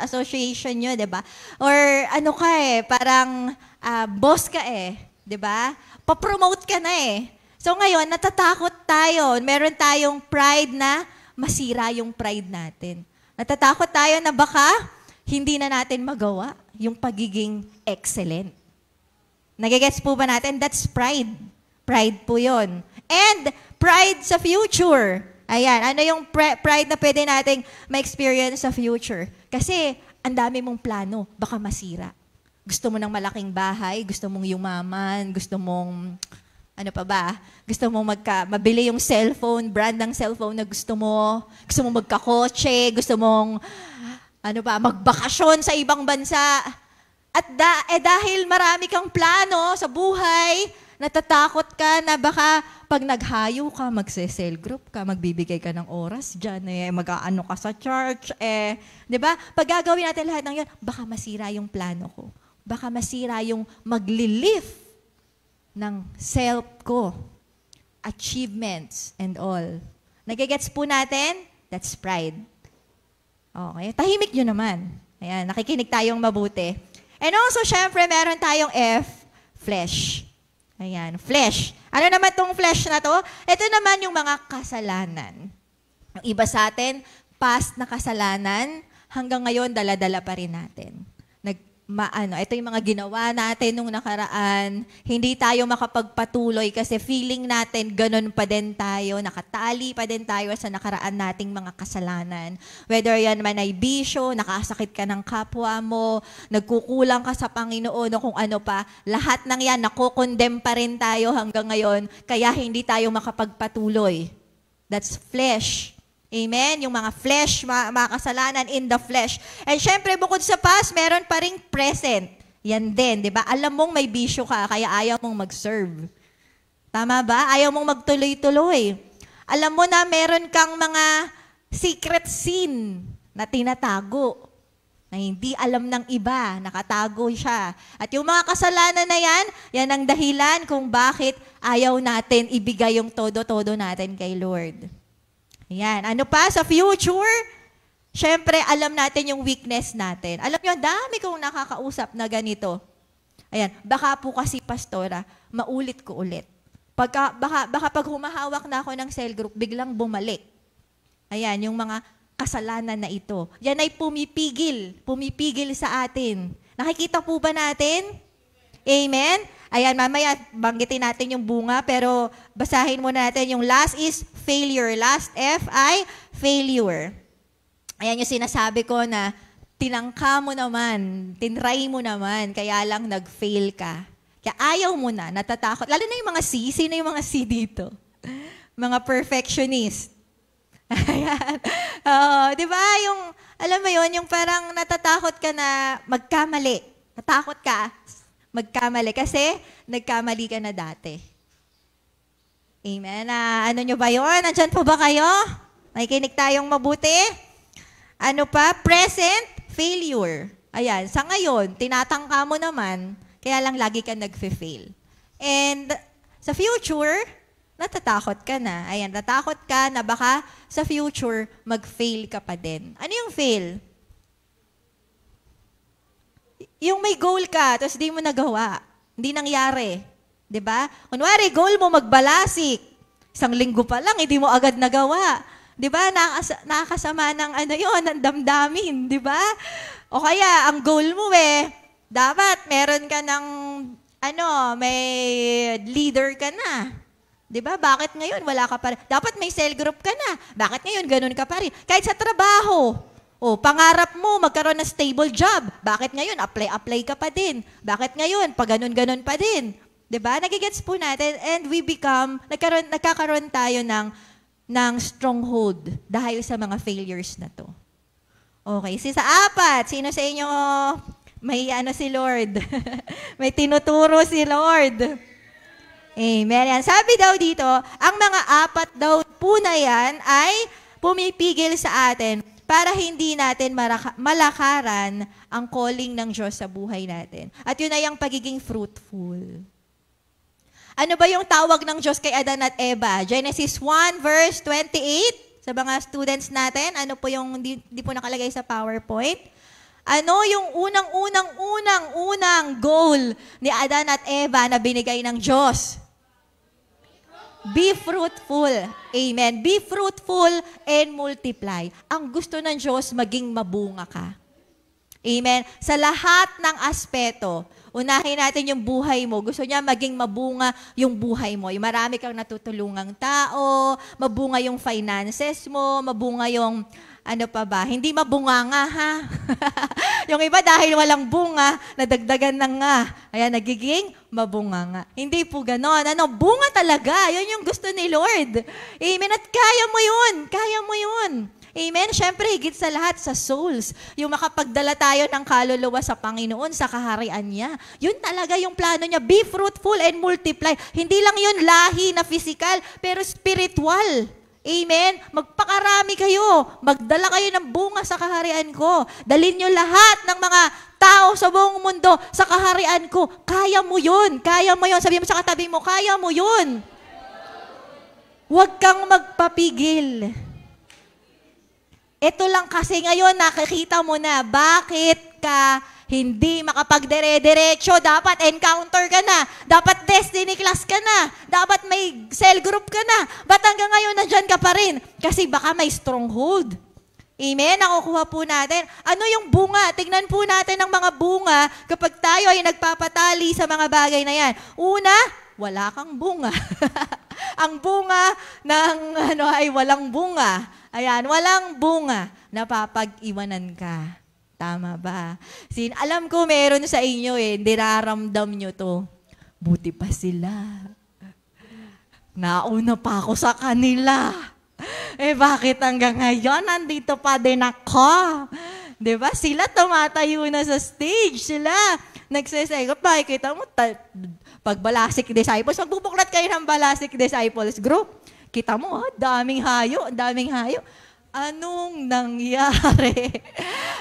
association nyo, diba? Or ano ka parang boss ka diba? Pa-promote ka na So ngayon, natatakot tayo. Meron tayong pride na masira yung pride natin. Natatakot tayo na baka hindi na natin magawa yung pagiging excellent. Nagigets po ba natin? That's pride. Pride po yun. And pride sa future. Ayan, ano yung pride na pwede nating ma-experience sa future? Kasi ang dami mong plano, baka masira. Gusto mo ng malaking bahay, gusto mong yumaman, gusto mong ano pa ba? Gusto mo mabili yung cellphone, brand ng cellphone na gusto mo magkakotse, gusto mong magbakasyon sa ibang bansa. At dahil marami kang plano sa buhay, natatakot ka na baka pag naghayo ka, magse-cell group ka, magbibigay ka ng oras dyan, mag-aano ka sa church, di ba? Pag gagawin natin lahat ng yan, baka masira yung plano ko. Baka masira yung maglilift ng self ko, achievements, and all. Nagigets po natin? That's pride. Okay, tahimik nyo naman. Ayan, nakikinig tayong mabuti. And also, syempre, meron tayong F, flesh. Ayan, flesh. Ano naman tong flesh na to? Ito naman yung mga kasalanan. Yung iba sa atin, past na kasalanan, hanggang ngayon, dala-dala pa rin natin. Ito yung mga ginawa natin nung nakaraan, hindi tayo makapagpatuloy kasi feeling natin ganun pa din tayo, nakatali pa din tayo sa nakaraan nating mga kasalanan. Whether yan man ay bisyo, nakasakit ka ng kapwa mo, nagkukulang ka sa Panginoon o kung ano pa, lahat ng yan, nakokondem pa rin tayo hanggang ngayon, kaya hindi tayo makapagpatuloy. That's flesh. Amen? Yung mga flesh, mga kasalanan in the flesh. And syempre, bukod sa past, meron pa ring present. Yan din, di ba? Alam mong may bisyo ka, kaya ayaw mong mag-serve. Tama ba? Ayaw mong magtuloy-tuloy. Alam mo na meron kang mga secret sin na tinatago, na hindi alam ng iba, nakatago siya. At yung mga kasalanan na yan ang dahilan kung bakit ayaw natin ibigay yung todo-todo natin kay Lord. Ayan. Ano pa? Sa future, syempre, alam natin yung weakness natin. Alam nyo, dami kong nakakausap na ganito. Ayan. Baka po kasi, pastora, maulit ko ulit. Baka pag humahawak na ako ng cell group, biglang bumalik. Ayan, yung mga kasalanan na ito. Yan ay pumipigil sa atin. Nakikita po ba natin? Amen? Ayan, mamaya banggitin natin yung bunga, pero basahin muna natin yung last is failure. Last F ay failure. Ayan yung sinasabi ko na tinangka mo naman, tinry mo naman, kaya lang nag-fail ka. Kaya ayaw mo na, natatakot. Lalo na yung mga C. Sino yung mga C dito? Mga perfectionist. Ayan. Di ba? Yung, alam mo yun, yung parang natatakot ka na magkamali. Natakot ka magkamali kasi nagkamali ka na dati. Amen. Ano nyo ba yun? Nandyan po ba kayo? Nakikinig tayong mabuti? Ano pa? Present failure. Ayan. Sa ngayon, tinatangka mo naman, kaya lang lagi ka nag-fail. And sa future, natatakot ka na. Ayan, natakot ka na baka sa future, mag-fail ka pa din. Ano yung fail? Yung may goal ka, tapos di mo nagawa. Hindi nangyari. Diba? Kunwari, goal mo magbalasik. 1 linggo pa lang, hindi mo agad nagawa. Diba? Nakakasama ng ng damdamin. Diba? O kaya, ang goal mo dapat meron ka ng, may leader ka na. Diba? Bakit ngayon wala ka pa rin? Dapat may cell group ka na. Bakit ngayon ganun ka pa rin? Kahit sa trabaho. O, pangarap mo, magkaroon ng stable job. Bakit ngayon? Apply ka pa din. Bakit ngayon? Pag ganun pa din. Diba? Nagigets po natin and we become, nagkakaroon tayo ng stronghold dahil sa mga failures na to. Okay, sa 4, sino sa inyo may si Lord? May tinuturo si Lord. Amen. Yan. Sabi daw dito, ang mga 4 daw po na yan ay pumipigil sa atin para hindi natin malakaran ang calling ng Diyos sa buhay natin. At yun ay ang pagiging fruitful. Ano ba yung tawag ng Diyos kay Adan at Eva? Genesis 1 verse 28. Sa mga students natin, ano po yung di po nakalagay sa PowerPoint? Ano yung unang goal ni Adan at Eva na binigay ng Diyos? Be fruitful. Amen. Be fruitful and multiply. Ang gusto ng Diyos, maging mabunga ka. Amen. Sa lahat ng aspeto, unahin natin yung buhay mo. Gusto niya maging mabunga yung buhay mo. Yung marami kang natutulungang tao, mabunga yung finances mo, mabunga yung ano pa ba? Hindi mabunga nga, ha? Yung iba dahil walang bunga, nadagdagan na nga. Kaya nagiging mabunga nga. Hindi po ganon. Bunga talaga. Yun yung gusto ni Lord. Amen. At kaya mo yun. Kaya mo yun. Amen? Siyempre, higit sa lahat, sa souls. Yung makapagdala tayo ng kaluluwa sa Panginoon, sa kaharian niya. Yun talaga yung plano niya. Be fruitful and multiply. Hindi lang yun lahi na physical, pero spiritual. Amen? Magpakarami kayo. Magdala kayo ng bunga sa kaharian ko. Dalhin nyo lahat ng mga tao sa buong mundo sa kaharian ko. Kaya mo yun. Kaya mo yun. Sabi mo sa katabi mo, kaya mo yun. Huwag kang magpapigil. Ito lang kasi ngayon nakikita mo na bakit ka hindi makapagdire-diretso. Dapat encounter ka na. Dapat destiny class ka na. Dapat may cell group ka na. Ba't hanggang ngayon nandyan ka pa rin? Kasi baka may stronghold. Amen? Nakukuha po natin. Ano yung bunga? Tignan po natin ang mga bunga kapag tayo ay nagpapatali sa mga bagay na yan. Una, wala kang bunga. Ang bunga ng ay walang bunga. Ayan, walang bunga. Napapag-iwanan ka. Tama ba? Alam ko meron sa inyo niraramdam nyo to. Buti pa sila. Nauna pa ako sa kanila. Bakit hanggang ngayon nandito pa din ako? Diba? Sila tumatayo na sa stage. Sila nagsasaygot. Makikita mo, pag Balasik Disciples, magbubuklat kayo ng Balasik Disciples group. Kita mo, daming hayo. Anong nangyari?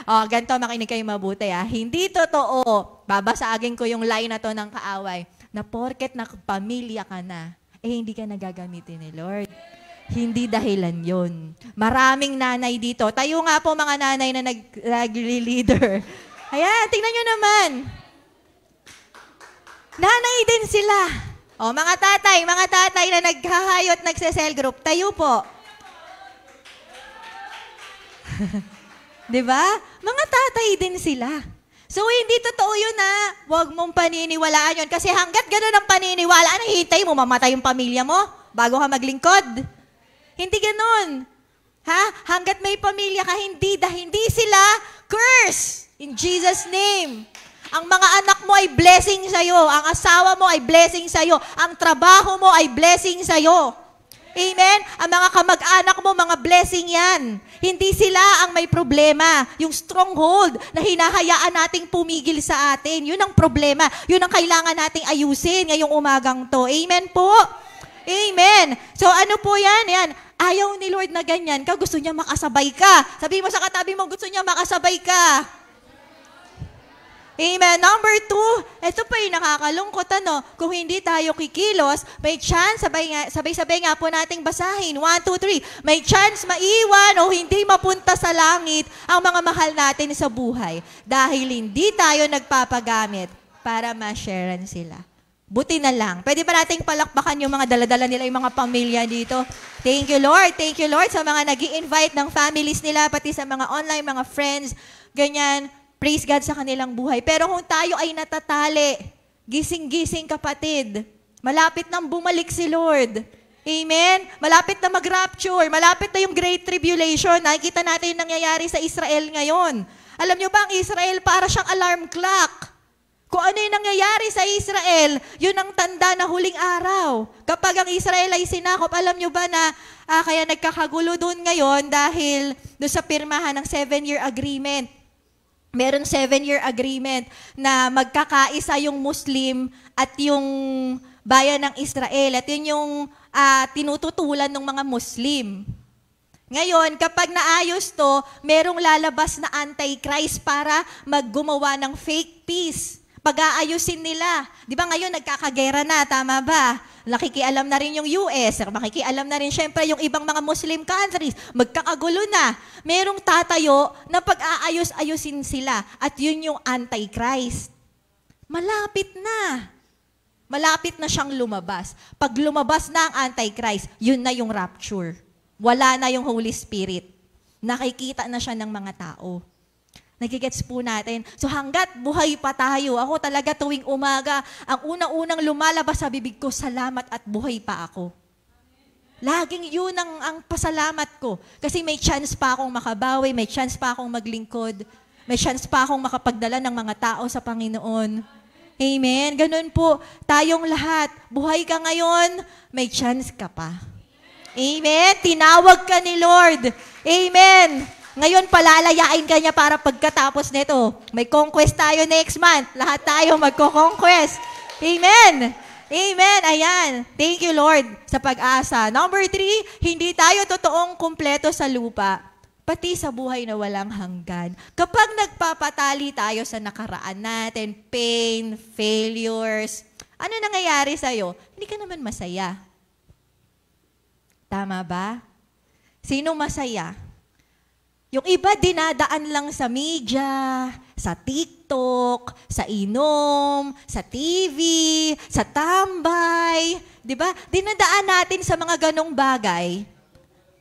Ganito, makinig kayo mabuti. Hindi totoo, babasagin ko yung line na to ng kaaway, na porket nakapamilya ka na, hindi ka nagagamitin ni Lord. Hindi dahilan yon. Maraming nanay dito. Tayo nga po mga nanay na nag-leader. Ayan, tingnan nyo naman. Nanay din sila. Mga tatay na naghahayot, nagse-cell group, tayo po. Diba? Mga tatay din sila. So, hindi totoo yun na huwag mong paniniwalaan yun. Kasi hanggat gano'n ang paniniwalaan, hintay mo, mamatay yung pamilya mo bago ka maglingkod. Hindi gano'n. Hanggat may pamilya ka, hindi sila curse. In Jesus' name. Ang mga anak mo ay blessing sa'yo. Ang asawa mo ay blessing sa'yo. Ang trabaho mo ay blessing sa'yo. Amen? Ang mga kamag-anak mo, mga blessing yan. Hindi sila ang may problema. Yung stronghold na hinahayaan nating pumigil sa atin. Yun ang problema. Yun ang kailangan nating ayusin ngayong umagang to. Amen po? Amen. So ano po yan? Yan. Ayaw ni Lord na ganyan ka. Gusto niya makasabay ka. Sabi mo sa katabi mo, gusto niya makasabay ka. Amen. Number 2, ito pa yung nakakalungkot, kung hindi tayo kikilos, may chance, sabay-sabay nga po nating basahin. 1, 2, 3. May chance maiwan o hindi mapunta sa langit ang mga mahal natin sa buhay dahil hindi tayo nagpapagamit para ma-sharean sila. Buti na lang. Pwede ba nating palakpakan yung mga daladala nila, yung mga pamilya dito? Thank you, Lord. Thank you, Lord, sa mga nag-i-invite ng families nila, pati sa mga online, mga friends, ganyan. Praise God sa kanilang buhay. Pero kung tayo ay natatali, gising-gising kapatid, malapit nang bumalik si Lord. Amen? Malapit na mag-rapture. Malapit na yung Great Tribulation. Nakikita natin yung nangyayari sa Israel ngayon. Alam nyo ba, ang Israel para siyang alarm clock. Kung ano yung nangyayari sa Israel, yun ang tanda na huling araw. Kapag ang Israel ay sinakop, alam nyo ba na kaya nagkakagulo doon ngayon dahil doon sa pirmahan ng 7-year agreement. Meron 7-year agreement na magkakaisa yung Muslim at yung bayan ng Israel. At yun yung tinututulan ng mga Muslim. Ngayon, kapag naayos to, merong lalabas na antichrist para maggumawa ng fake peace. Pag-aayusin nila. Di ba ngayon nagkakagera na, tama ba? Nakikialam na rin yung US, makikialam na rin syempre yung ibang mga Muslim countries. Magkakagulo na. Merong tatayo na pag-aayos-ayusin sila. At yun yung antichrist. Malapit na. Malapit na siyang lumabas. Pag lumabas na ang antichrist, yun na yung rapture. Wala na yung Holy Spirit. Nakikita na siya ng mga tao. Nagigets po natin. So hanggat buhay pa tayo, ako talaga tuwing umaga, ang unang-unang lumalabas sa bibig ko, salamat at buhay pa ako. Laging yun ang pasalamat ko. Kasi may chance pa akong makabawi, may chance pa akong maglingkod, may chance pa akong makapagdala ng mga tao sa Panginoon. Amen. Ganun po, tayong lahat. Buhay ka ngayon, may chance ka pa. Amen. Tinawag ka ni Lord. Amen. Ngayon, palalayain ka niya para pagkatapos nito. May conquest tayo next month. Lahat tayo magko-conquest. Amen. Amen. Ayan. Thank you, Lord, sa pag-asa. Number 3, hindi tayo totoong kumpleto sa lupa, pati sa buhay na walang hanggan. Kapag nagpapatali tayo sa nakaraan natin, pain, failures, ano nangyayari sa'yo? Hindi ka naman masaya. Tama ba? Sino masaya? Yung iba dinadaan lang sa media, sa TikTok, sa inom, sa TV, sa tambay. Diba? Dinadaan natin sa mga ganong bagay.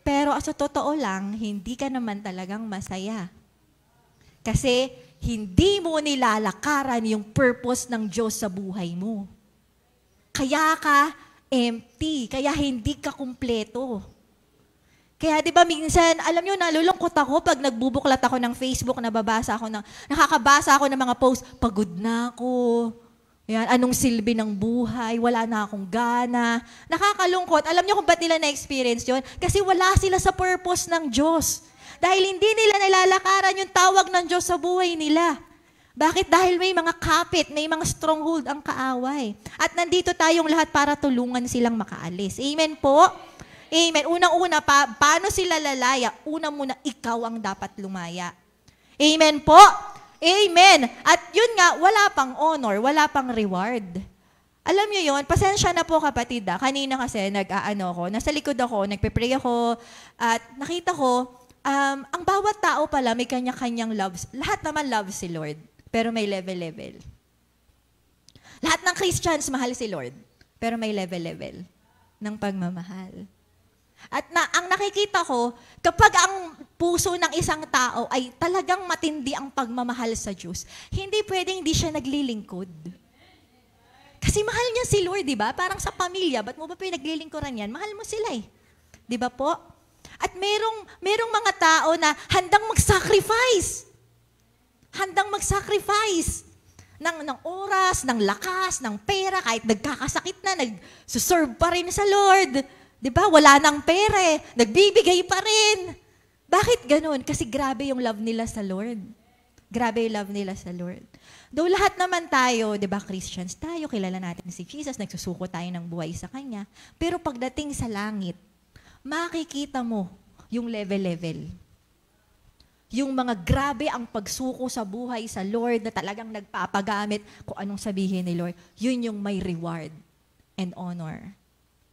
Pero sa totoo lang, hindi ka naman talagang masaya. Kasi hindi mo nilalakaran yung purpose ng Diyos sa buhay mo. Kaya ka empty, kaya hindi ka kumpleto. Kaya di ba minsan, alam nyo, nalulungkot ako pag nagbubuklat ako ng Facebook, nakakabasa ako ng mga post, pagod na ako. Yan, anong silbi ng buhay, wala na akong gana. Nakakalungkot. Alam nyo kung ba't nila na-experience yun? Kasi wala sila sa purpose ng Diyos. Dahil hindi nila nilalakaran yung tawag ng Diyos sa buhay nila. Bakit? Dahil may mga kapit, may mga stronghold ang kaaway. At nandito tayong lahat para tulungan silang makaalis. Amen po? Amen. Unang-una, paano sila lalaya? Una muna, ikaw ang dapat lumaya. Amen po? Amen. At yun nga, wala pang honor, wala pang reward. Alam nyo yun, pasensya na po kapatid. Kanina kasi nasa likod ako, nagpe-pray ako, at nakita ko, ang bawat tao pala may kanya-kanyang loves. Lahat naman loves si Lord, pero may level-level. Lahat ng Christians mahal si Lord, pero may level-level ng pagmamahal. At ang nakikita ko, kapag ang puso ng isang tao ay talagang matindi ang pagmamahal sa Diyos, hindi pwedeng hindi siya naglilingkod. Kasi mahal niya si Lord, di ba? Parang sa pamilya, ba't mo ba pinaglilingkuran yan? Mahal mo sila eh. Di ba po? At merong mga tao na handang mag-sacrifice. Handang mag-sacrifice ng oras, ng lakas, ng pera, kahit nagkakasakit na, nagsuserve pa rin sa Lord. Diba? Wala nang pera eh. Nagbibigay pa rin. Bakit ganun? Kasi grabe yung love nila sa Lord. Grabe yung love nila sa Lord. Though lahat naman tayo, diba, Christians, tayo, kilala natin si Jesus, nagsusuko tayo ng buhay sa Kanya. Pero pagdating sa langit, makikita mo yung level-level. Yung mga grabe ang pagsuko sa buhay sa Lord na talagang nagpapagamit kung anong sabihin ni Lord. Yun yung may reward and honor.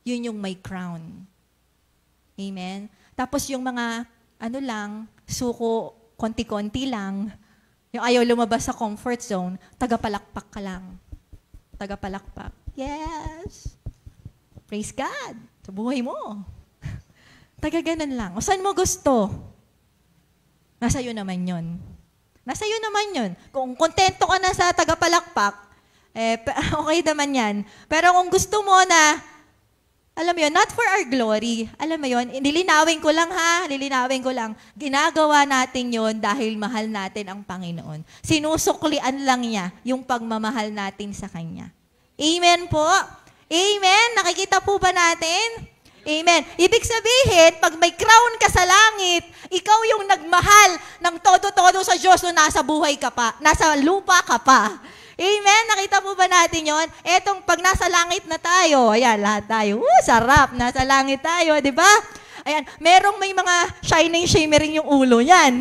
Yun yung may crown. Amen? Tapos yung mga, suko, konti-konti lang, yung ayaw lumabas sa comfort zone, tagapalakpak ka lang. Tagapalakpak. Yes! Praise God! Sa buhay mo. Tagaganan lang. O saan mo gusto? Nasa iyo naman yun. Nasa iyo naman yun. Kung kontento ka na sa tagapalakpak, okay naman yan. Pero kung gusto mo na, Alam mo yun, not for our glory. Alam mo yun, lilinawin ko lang ha, lilinawin ko lang. Ginagawa natin yun dahil mahal natin ang Panginoon. Sinusuklian lang niya yung pagmamahal natin sa Kanya. Amen po? Amen? Nakikita po ba natin? Amen. Ibig sabihin, pag may crown ka sa langit, ikaw yung nagmahal ng todo-todo sa Diyos nung nasa buhay ka pa, nasa lupa ka pa. Amen? Nakita po ba natin yon? Etong pag nasa langit na tayo, ayan, lahat tayo, sarap, nasa langit tayo, di ba? Ayan, merong may mga shimmering yung ulo niyan.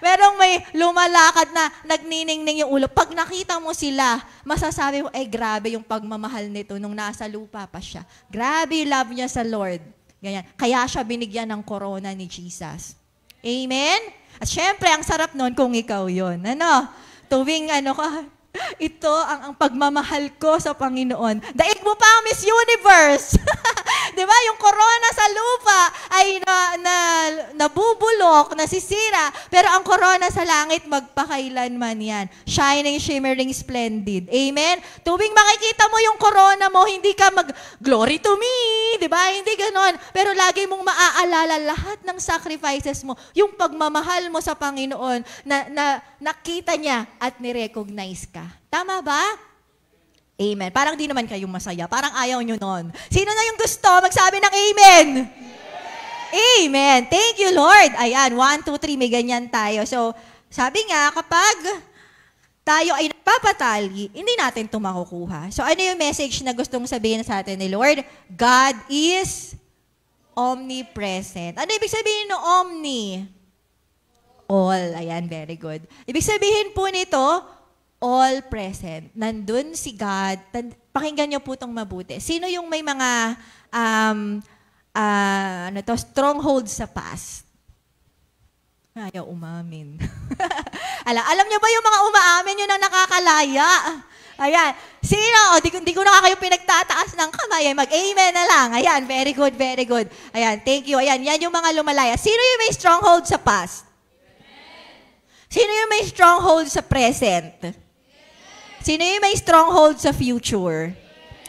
Merong may lumalakad na nagniningning yung ulo. Pag nakita mo sila, masasabi mo, grabe yung pagmamahal nito nung nasa lupa pa siya. Grabe yung love niya sa Lord. Ganyan. Kaya siya binigyan ng corona ni Jesus. Amen? At syempre, ang sarap nun kung ikaw yon. Ano? Tuwing ka, ito ang pagmamahal ko sa Panginoon. Daig mo pa ang Miss Universe. Di ba? Yung corona sa lupa ay nabubulok, nasisira. Pero ang corona sa langit, magpakailanman yan. Shining, shimmering, splendid. Amen? Tuwing makikita mo yung corona mo, hindi ka glory to me. Di ba? Hindi ganon. Pero lagi mong maaalala lahat ng sacrifices mo, yung pagmamahal mo sa Panginoon na nakita niya at nirecognize ka. Tama ba? Amen. Parang di naman kayo masaya. Parang ayaw nyo nun. Sino na yung gusto? Magsabi ng amen. Amen. Thank you, Lord. Ayan, 1, 2, 3, may ganyan tayo. So, sabi nga, kapag tayo ay nagpapatali, hindi natin ito makukuha. So, ano yung message na gustong sabihin sa atin ni Lord? God is omnipresent. Ano ibig sabihin ng omni? All. Ayan, very good. Ibig sabihin po nito, all present. Nandun si God. Pakinggan niyo po itong mabuti. Sino yung may mga strongholds sa past? Ayaw umamin. Alam niyo ba yung mga umaamin yun ang nakakalaya? Ayan. Sino? Di ko na kayo pinagtataas ng kamay. Mag-amen na lang. Ayan. Very good, very good. Ayan. Thank you. Ayan. Yan yung mga lumalaya. Sino yung may stronghold sa past? Sino yung may stronghold sa present? Sino yung may stronghold sa future?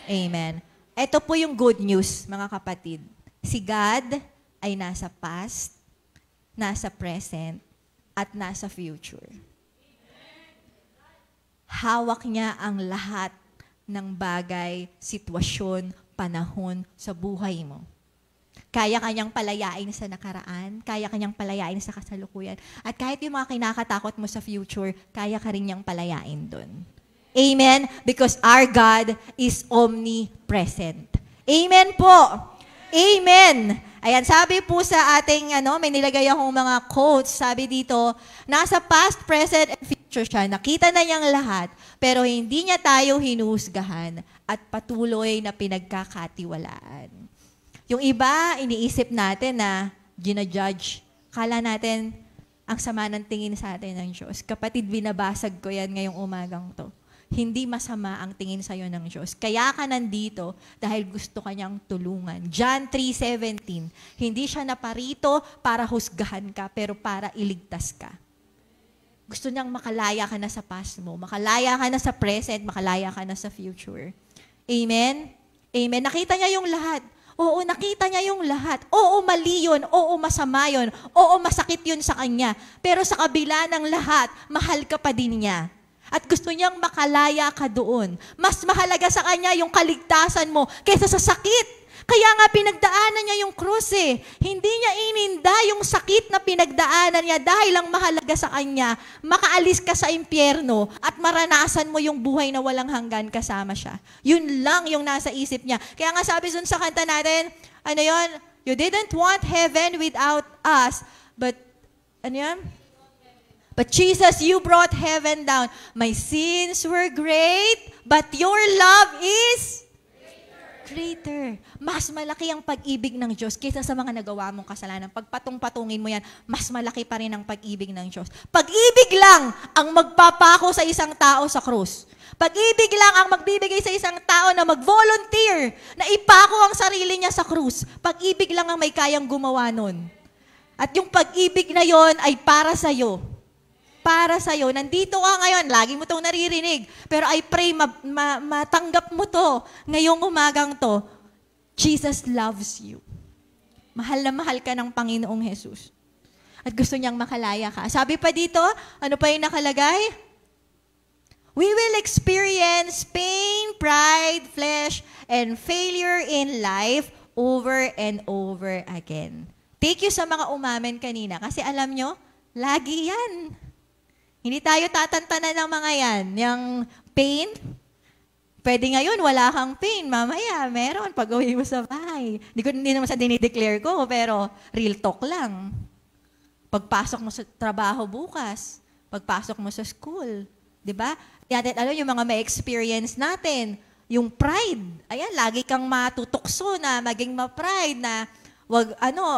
Amen. Ito po yung good news, mga kapatid. Si God ay nasa past, nasa present, at nasa future. Hawak niya ang lahat ng bagay, sitwasyon, panahon sa buhay mo. Kaya kanyang palayain sa nakaraan, kaya kanyang palayain sa kasalukuyan, at kahit yung mga kinakatakot mo sa future, kaya ka rin niyang palayain doon. Amen? Because our God is omnipresent. Amen po. Amen. Ayan, sabi po sa ating, may nilagay akong mga quotes, sabi dito, nasa past, present, and future siya. Nakita na niyang lahat, pero hindi niya tayo hinuhusgahan at patuloy na pinagkakatiwalaan. Yung iba, iniisip natin na ginajudge. Kala natin, ang sama ng tingin sa atin ng Diyos. Kapatid, binabasag ko yan ngayong umagang to. Hindi masama ang tingin sa'yo ng Diyos. Kaya ka nandito dahil gusto ka niyang tulungan. John 3:17, hindi siya naparito para husgahan ka, pero para iligtas ka. Gusto niyang makalaya ka na sa past mo, makalaya ka na sa present, makalaya ka na sa future. Amen? Amen. Nakita niya yung lahat. Oo, nakita niya yung lahat. Oo, mali yun. Oo, masama yun. Oo, masakit yun sa kanya. Pero sa kabila ng lahat, mahal ka pa din niya. At gusto niyang makalaya ka doon. Mas mahalaga sa kanya yung kaligtasan mo kaysa sa sakit. Kaya nga pinagdaanan niya yung krus eh. Hindi niya ininda yung sakit na pinagdaanan niya dahil lang mahalaga sa kanya, makaalis ka sa impyerno at maranasan mo yung buhay na walang hanggan kasama siya. Yun lang yung nasa isip niya. Kaya nga sabi dun sa kanta natin, you didn't want heaven without us, but, but Jesus, you brought heaven down. My sins were great, but your love is greater. Mas malaki ang pag-ibig ng Diyos kaysa sa mga nagawa mong kasalanan. Pagpatong-patungin mo yan, mas malaki pa rin ang pag-ibig ng Diyos. Pag-ibig lang ang magpapako sa isang tao sa krus. Pag-ibig lang ang magbibigay sa isang tao na mag-volunteer, na ipako ang sarili niya sa krus. Pag-ibig lang ang may kayang gumawa nun. At yung pag-ibig na yon ay para sa'yo. Para sa'yo. Nandito ka ngayon, lagi mo itong naririnig. Pero I pray matanggap mo to ngayong umagang to. Jesus loves you. Mahal na mahal ka ng Panginoong Jesus. At gusto niyang makalaya ka. Sabi pa dito, ano pa yung nakalagay? We will experience pain, pride, flesh, and failure in life over and over again. Take you sa mga umamen kanina. Kasi alam nyo, lagi yan. Hindi tayo tatantanan ng mga yan. Yung pain, pwede ngayon, wala kang pain. Mamaya, meron pag uwi mo sa bahay. Hindi naman sa dinideclare ko, pero real talk lang. Pagpasok mo sa trabaho bukas, pagpasok mo sa school, di ba? Yan, alam yung mga may experience natin, yung pride. Ayan, lagi kang matutokso na maging ma-pride na wag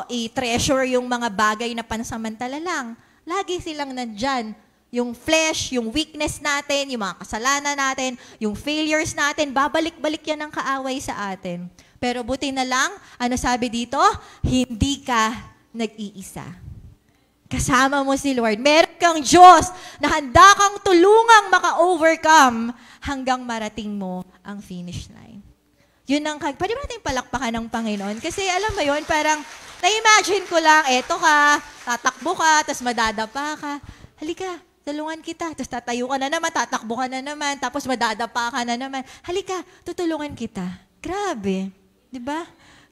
i-treasure yung mga bagay na pansamantala lang. Lagi silang nandyan. Yung flesh, yung weakness natin, yung mga kasalanan natin, yung failures natin, babalik-balik yan ng kaaway sa atin. Pero buti na lang, ano sabi dito? Hindi ka nag-iisa. Kasama mo si Lord. Meron kang Diyos na handa kang tulungang maka-overcome hanggang marating mo ang finish line. Yun ang, pwede ba natin palakpakan ng Panginoon? Kasi alam mo yun, parang na-imagine ko lang, eto ka, tatakbo ka, tapos madadapa ka. Halika, tulungan kita. Tapos tatayo ka na naman, tatakbo ka na naman, tapos madadapa ka na naman. Halika, tutulungan kita. Grabe. Di ba?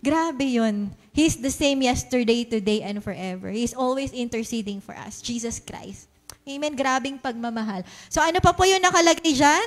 Grabe yun. He's the same yesterday, today, and forever. He's always interceding for us. Jesus Christ. Amen. Grabing pagmamahal. So ano pa po yung nakalagay dyan?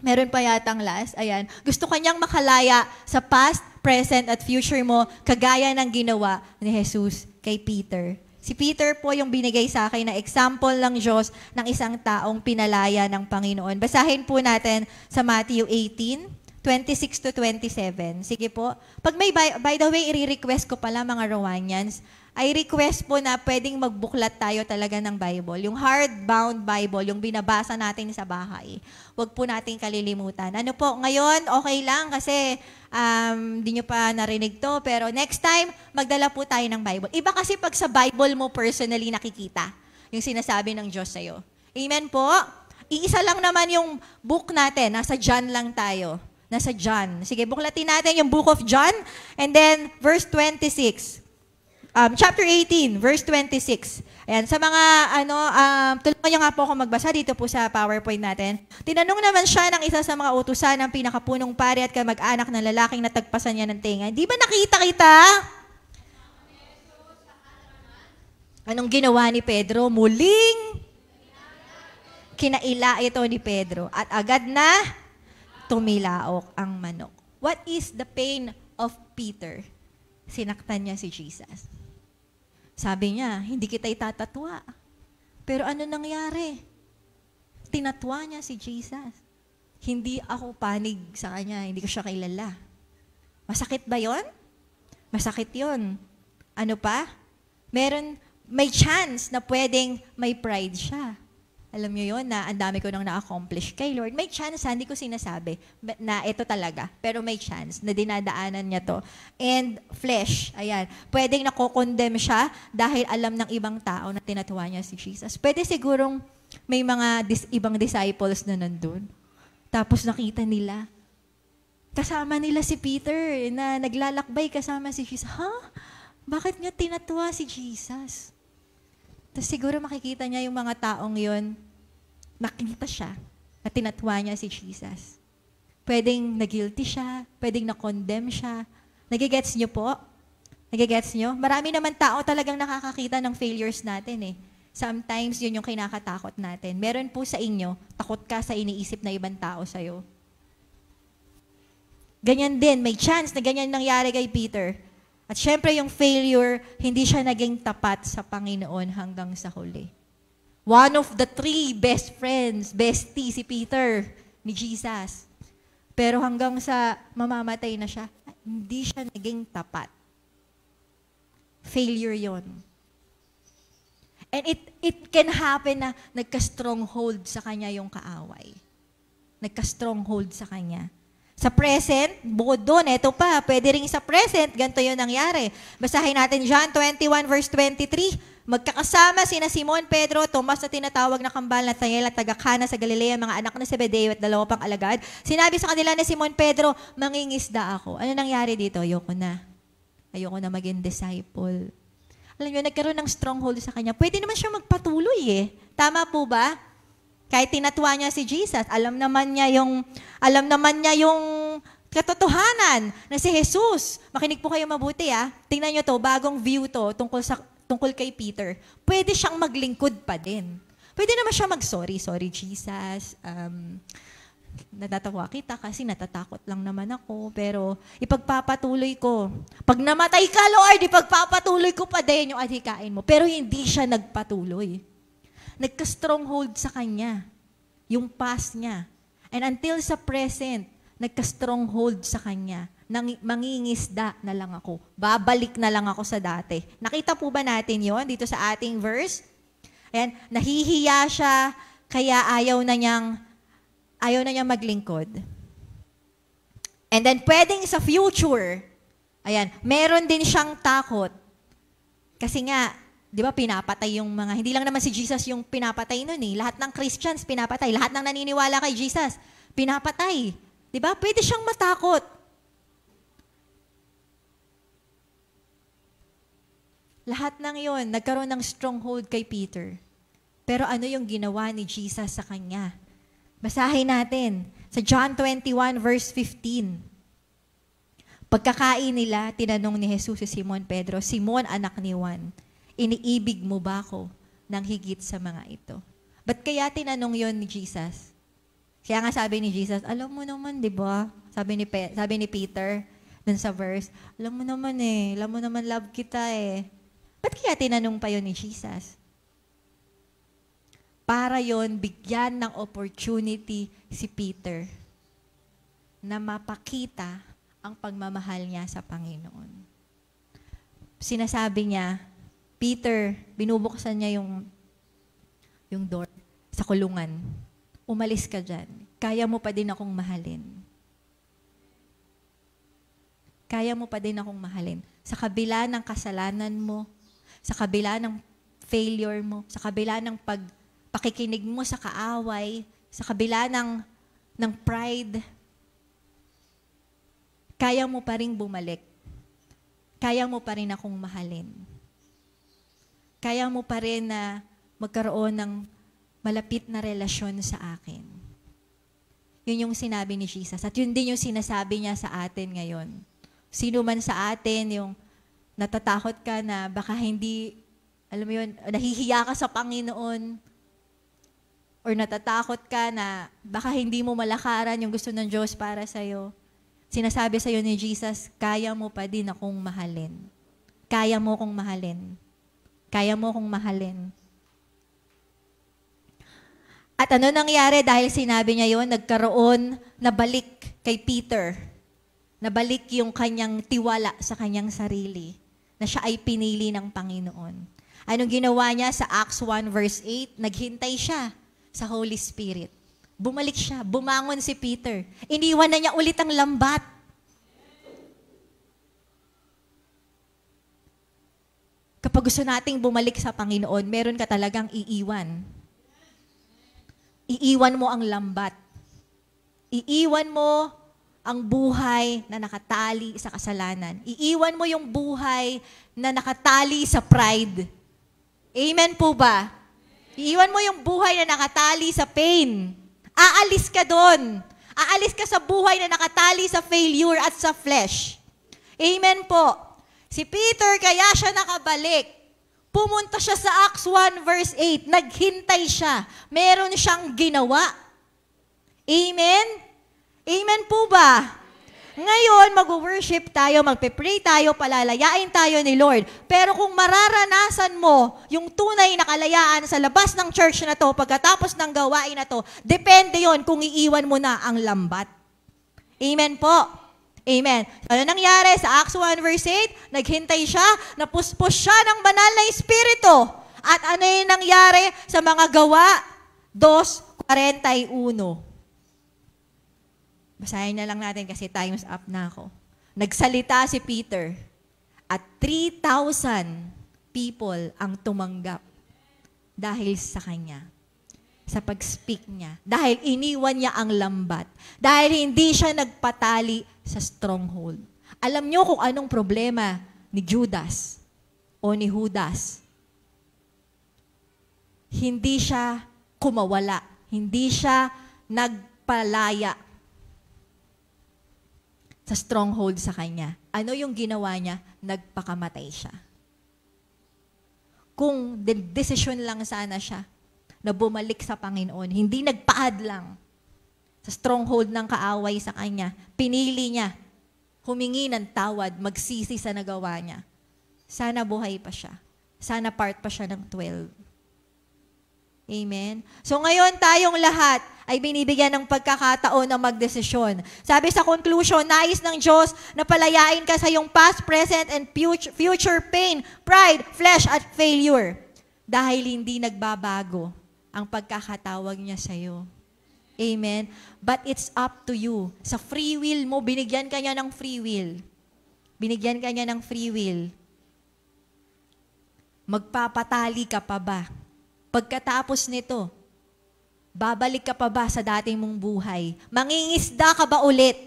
Meron pa yatang last. Ayan. Gusto kanyang makalaya sa past, present, at future mo, kagaya ng ginawa ni Jesus kay Peter. Si Peter po yung binigay sa akin na example ng Diyos ng isang taong pinalaya ng Panginoon. Basahin po natin sa Matthew 18, 26 to 27. Sige po. Pag may, by the way, i-request ko pala mga Rowanians, I request po na pwedeng magbuklat tayo talaga ng Bible. Yung hardbound Bible, yung binabasa natin sa bahay. Huwag po natin kalilimutan. Ano po, ngayon, okay lang kasi hindi nyo pa narinig to, pero next time, magdala po tayo ng Bible. Iba kasi pag sa Bible mo personally nakikita yung sinasabi ng Diyos sa'yo. Amen po? Iisa lang naman yung book natin. Nasa John lang tayo. Nasa John. Sige, buklatin natin yung book of John. And then, verse 26. Chapter 18, verse 26. Ayan, sa mga, tulungan niyo nga po ako magbasa dito po sa PowerPoint natin. Tinanong naman siya ng isa sa mga utusan ng pinakapunong pari at kamag-anak ng lalaking natagpasan niya ng tenga. Di ba nakita kita? Anong ginawa ni Pedro? Muling kinaila ito ni Pedro. At agad na tumilaok ang manok. What is the pain of Peter? Sinaktan niya si Jesus. Sabi niya, hindi kita itatatwa. Pero ano nangyari? Tinatwa niya si Jesus. Hindi ako panig sa kanya, hindi ko siya kilala. Masakit ba yon? Masakit yon. Ano pa? May chance na pwedeng may pride siya. Alam niyo yon na ang dami ko nang na-accomplish kay Lord. May chance, hindi ko sinasabi na ito talaga. Pero may chance na dinadaanan niya to. And flesh, ayan. Pwedeng nako-condemn siya dahil alam ng ibang tao na tinatuwa niya si Jesus. Pwede sigurong may mga ibang disciples na nandun. Tapos nakita nila. Kasama nila si Peter na naglalakbay kasama si Jesus. Bakit niya tinatuwa si Jesus? Tapos siguro makikita niya yung mga taong yon, nakita siya, na tinatwa niya si Jesus. Pwedeng na-guilty siya, pwedeng na-condemn siya. Nagigets niyo po? Nagigets niyo? Marami naman tao talagang nakakakita ng failures natin eh. Sometimes yun yung kinakatakot natin. Meron po sa inyo, takot ka sa iniisip na ibang tao sa'yo. Ganyan din, may chance na ganyan nangyari kay Peter. At syempre yung failure, hindi siya naging tapat sa Panginoon hanggang sa huli. One of the 3 best friends, bestie si Peter ni Jesus. Pero hanggang sa mamamatay na siya, hindi siya naging tapat. Failure yon. And it can happen na nagka-stronghold sa kanya yung kaaway. Nagka-stronghold sa kanya. Sa present, bukod doon, eto pa, pwede rin sa present, ganito yun nangyari. Basahin natin John 21 verse 23. Magkakasama sina Simon, Pedro, Tomas na tinatawag na kambal, Nathanael at taga-Cana sa Galilea, mga anak na Zebedeo at 2 pang alagad. Sinabi sa kanila ni Simon Pedro, mangingisda ako. Ano nangyari dito? Ayoko na maging disciple. Alam niyo, nagkaroon ng stronghold sa kanya. Pwede naman siya magpatuloy eh. Tama po ba? Kahit tinatwa niya si Jesus, alam naman niya yung katotohanan na si Jesus. Makinig po kayo mabuti Tingnan niyo to, bagong view to tungkol kay Peter. Pwede siyang maglingkod pa din. Pwede naman siya sorry Jesus. Natatawa kita kasi natatakot lang naman ako. Pero ipagpapatuloy ko. Pag namatay ka, Lord, ipagpapatuloy ko pa din yung adhikain mo. Pero hindi siya nagpatuloy. Nagka-stronghold sa kanya. Yung past niya. And until sa present, nagka-stronghold sa kanya. Mangingisda na lang ako. Babalik na lang ako sa dati. Nakita po ba natin yon dito sa ating verse? Ayan, nahihiya siya, kaya ayaw na niyang maglingkod. And then, pwedeng sa future, ayan, meron din siyang takot. Kasi nga, di ba, pinapatay yung mga, hindi lang naman si Jesus yung pinapatay nun eh. Lahat ng Christians pinapatay. Lahat ng naniniwala kay Jesus, pinapatay. Di ba? Pwede siyang matakot. Lahat ng yon nagkaroon ng stronghold kay Peter. Pero ano yung ginawa ni Jesus sa kanya? Basahin natin sa John 21 verse 15. Pagkakain nila, tinanong ni Jesus si Simon Pedro, Simon, anak ni Juan, iniibig mo ba ako ng higit sa mga ito? Ba't kaya tinanong yon ni Jesus? Kaya nga sabi ni Jesus, alam mo naman, di ba? Sabi ni Peter, dun sa verse, alam mo naman love kita eh. Ba't kaya tinanong pa yon ni Jesus? Para yon bigyan ng opportunity si Peter na mapakita ang pagmamahal niya sa Panginoon. Sinasabi niya, Peter, binubuksan niya yung door sa kulungan. Umalis ka dyan. Kaya mo pa din akong mahalin. Kaya mo pa din akong mahalin. Sa kabila ng kasalanan mo, sa kabila ng failure mo, sa kabila ng pakikinig mo sa kaaway, sa kabila ng pride, kaya mo pa rin bumalik. Kaya mo pa rin akong mahalin. Kaya mo pa rin na magkaroon ng malapit na relasyon sa akin. Yun yung sinabi ni Jesus. At yun din yung sinasabi niya sa atin ngayon. Sino man sa atin yung natatakot ka na baka hindi, alam mo yun, nahihiya ka sa Panginoon, or natatakot ka na baka hindi mo malakaran yung gusto ng Diyos para sa'yo. Sinasabi sa'yo ni Jesus, kaya mo pa din akong mahalin. Kaya mo kong mahalin. Kaya mo kong mahalin. At ano nangyari dahil sinabi niya yun, nagkaroon, nabalik kay Peter. Nabalik yung kanyang tiwala sa kanyang sarili, na siya ay pinili ng Panginoon. Anong ginawa niya sa Acts 1 verse 8? Naghintay siya sa Holy Spirit. Bumalik siya, bumangon si Peter. Iniwan na niya ulit ang lambat. Kapag gusto nating bumalik sa Panginoon, meron ka talagang iiwan. Iiwan mo ang lambat. Iiwan mo ang buhay na nakatali sa kasalanan. Iiwan mo yung buhay na nakatali sa pride. Amen po ba? Iiwan mo yung buhay na nakatali sa pain. Aalis ka doon. Aalis ka sa buhay na nakatali sa failure at sa flesh. Amen po. Si Peter, kaya siya nakabalik. Pumunta siya sa Acts 1 verse 8. Naghintay siya. Meron siyang ginawa. Amen? Amen po ba? Ngayon, mag-worship tayo, magpe-pray tayo, palalayain tayo ni Lord. Pero kung mararanasan mo yung tunay na kalayaan sa labas ng church na to, pagkatapos ng gawain na to, depende yon kung iiwan mo na ang lambat. Amen po. Amen. Ano nangyari sa Acts 1 verse 8? Naghintay siya, napuspos siya ng banal na Espiritu. At ano yung nangyari sa mga gawa? 2:41. Basahin na lang natin kasi time's up na ako. Nagsalita si Peter at 3,000 people ang tumanggap dahil sa kanya. Sa pag-speak niya. Dahil iniwan niya ang lambat. Dahil hindi siya nagpatali sa stronghold. Alam niyo kung anong problema ni Judas o ni Judas. Hindi siya kumawala. Hindi siya nagpalaya sa stronghold sa kanya. Ano yung ginawa niya? Nagpakamatay siya. Kung desisyon lang sana siya na bumalik sa Panginoon, hindi nagpaad lang sa stronghold ng kaaway sa kanya, pinili niya, humingi ng tawad, magsisi sa nagawa niya. Sana buhay pa siya. Sana part pa siya ng 12. Amen? So ngayon tayong lahat ay binibigyan ng pagkakataon na magdesisyon. Sabi sa conclusion, nais ng Diyos na palayain ka sa iyong past, present, and future pain, pride, flesh, at failure. Dahil hindi nagbabago ang pagkakatawag niya sa iyo. Amen? But it's up to you. Sa free will mo, binigyan ka niya ng free will. Binigyan ka niya ng free will. Magpapatali ka pa ba? Pagkatapos nito, babalik ka pa ba sa dating mong buhay? Mangingisda ka ba ulit?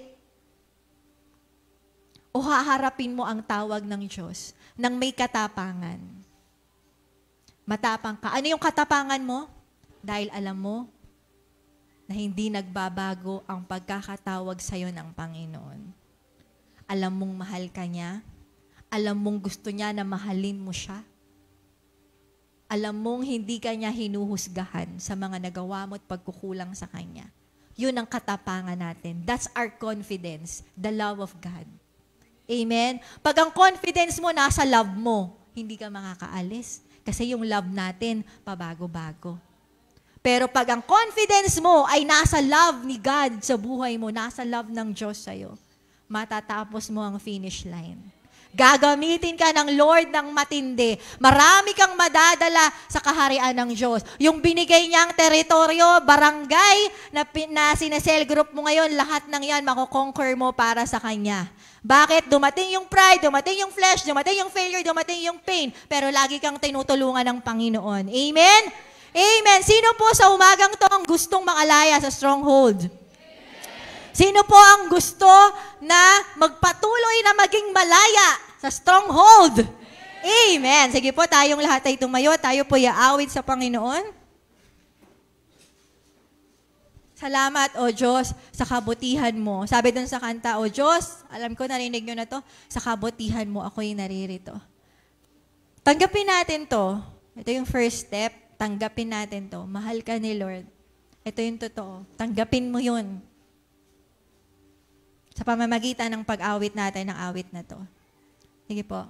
O haharapin mo ang tawag ng Diyos nang may katapangan? Matapang ka. Ano yung katapangan mo? Dahil alam mo na hindi nagbabago ang pagkakatawag sa iyo ng Panginoon. Alam mong mahal ka niya. Alam mong gusto niya na mahalin mo siya. Alam mong hindi ka niya hinuhusgahan sa mga nagawa mo at pagkukulang sa kanya. Yun ang katapangan natin. That's our confidence, the love of God. Amen? Pag ang confidence mo nasa love mo, hindi ka makakaalis. Kasi yung love natin, pabago-bago. Pero pag ang confidence mo ay nasa love ni God sa buhay mo, nasa love ng Diyos sa'yo, matatapos mo ang finish line. Gagamitin ka ng Lord ng matindi. Marami kang madadala sa kaharian ng Diyos. Yung binigay niyang teritoryo, barangay, na sinesel group mo ngayon, lahat ng yan makukonquer mo para sa Kanya. Bakit? Dumating yung pride, dumating yung flesh, dumating yung failure, dumating yung pain, pero lagi kang tinutulungan ng Panginoon. Amen? Amen. Sino po sa umagang to ang gustong makalaya sa stronghold? Sino po ang gusto na magpatuloy na maging malaya sa stronghold? Amen. Sige po, tayong lahat ay tumayo. Tayo po iaawit sa Panginoon. Salamat, O Diyos, sa kabutihan mo. Sabi dun sa kanta, O Diyos, alam ko narinig nyo na to, sa kabutihan mo ako'y naririto. Tanggapin natin to. Ito yung first step. Tanggapin natin to. Mahal ka ni Lord. Ito yung totoo. Tanggapin mo yun. Sa pamamagitan ng pag-awit natin ng awit na to. Sige po.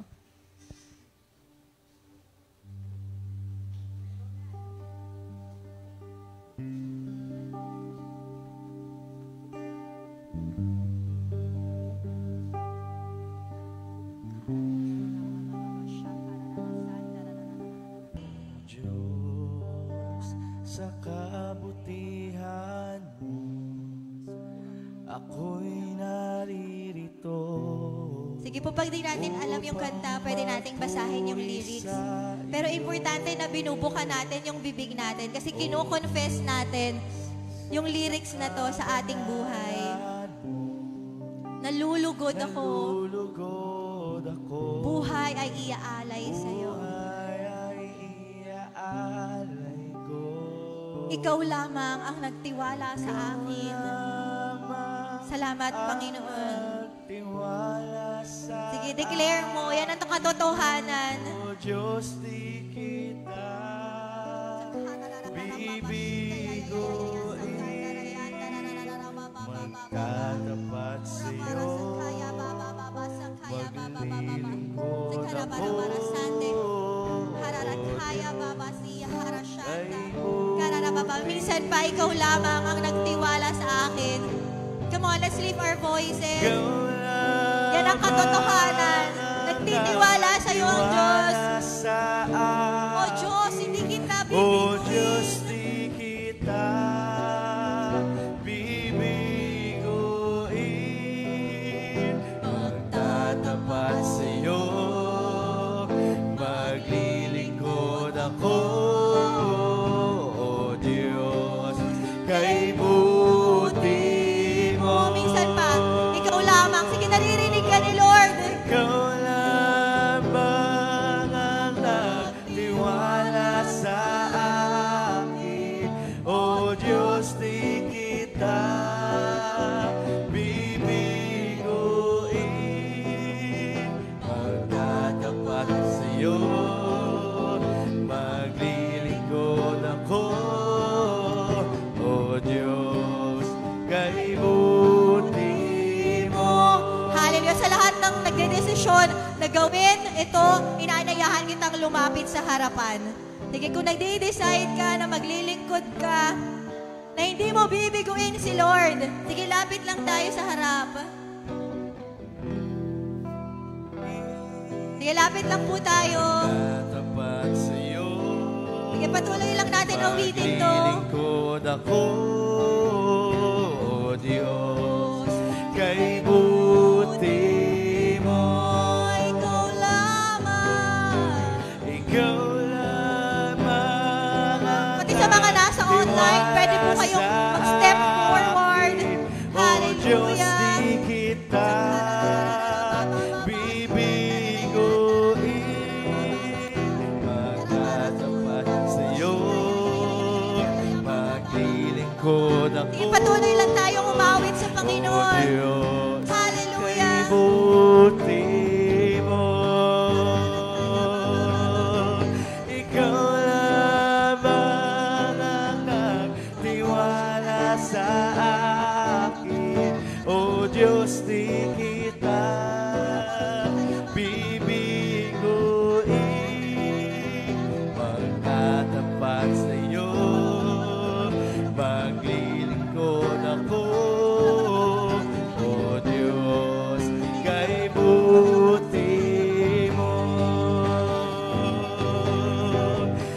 Sa kabutihan mo, ako'y naririto. Sige po, pag di natin alam yung kanta, pwede nating basahin yung lyrics. Pero importante na binubuka natin yung bibig natin kasi kino-confess natin yung lyrics na to sa ating buhay. Nalulugod ako. Buhay ay iaalay sa'yo. Ikaw lamang ang nagtiwala sa akin. Salamat, Panginoon. Sige, declare mo. Yan ang katotohanan. O Diyos, di kita bibiguin. Magkatapat sa'yo. Maglilingkod ako. Minsan pa ikaw lamang ang nagtiwala sa akin. Come on, let's lift our voices. Yan ang katotohanan. Nagtitiwala sa iyo ang Diyos. O Diyos, hindi kita bibiguin. O Diyos, di kita bibiguin. Magtatapat sa iyo. Maglilingkod ito, inaanayahan kitang lumapit sa harapan. Sige, kung nagde-decide ka na maglilingkod ka, na hindi mo bibiguin si Lord, sige, lapit lang tayo sa harap. Sige, lapit lang po tayo. Tapat sa'yo. Sige, patuloy lang natin awitin to. Paglilingkod ako, O Diyos, kay buti mo. Ikaw lamang. Ikaw lamang. Pati sa mga nasa online, pwede po kayong mag-step forward. O Diyos, Hallelujah. di kita bibiguin. Magtatapat sa'yo, maglilingkod ako. Sige, patuloy lang tayong umawit sa O Panginoon. Diyos, Hallelujah. kay buti mo. Ikaw lamang ang nagtiwala sa akin. O Diyos, di kita bibiguin. Magtatapat sa'yo, maglilingkod ako. O Diyos, kay buti mo.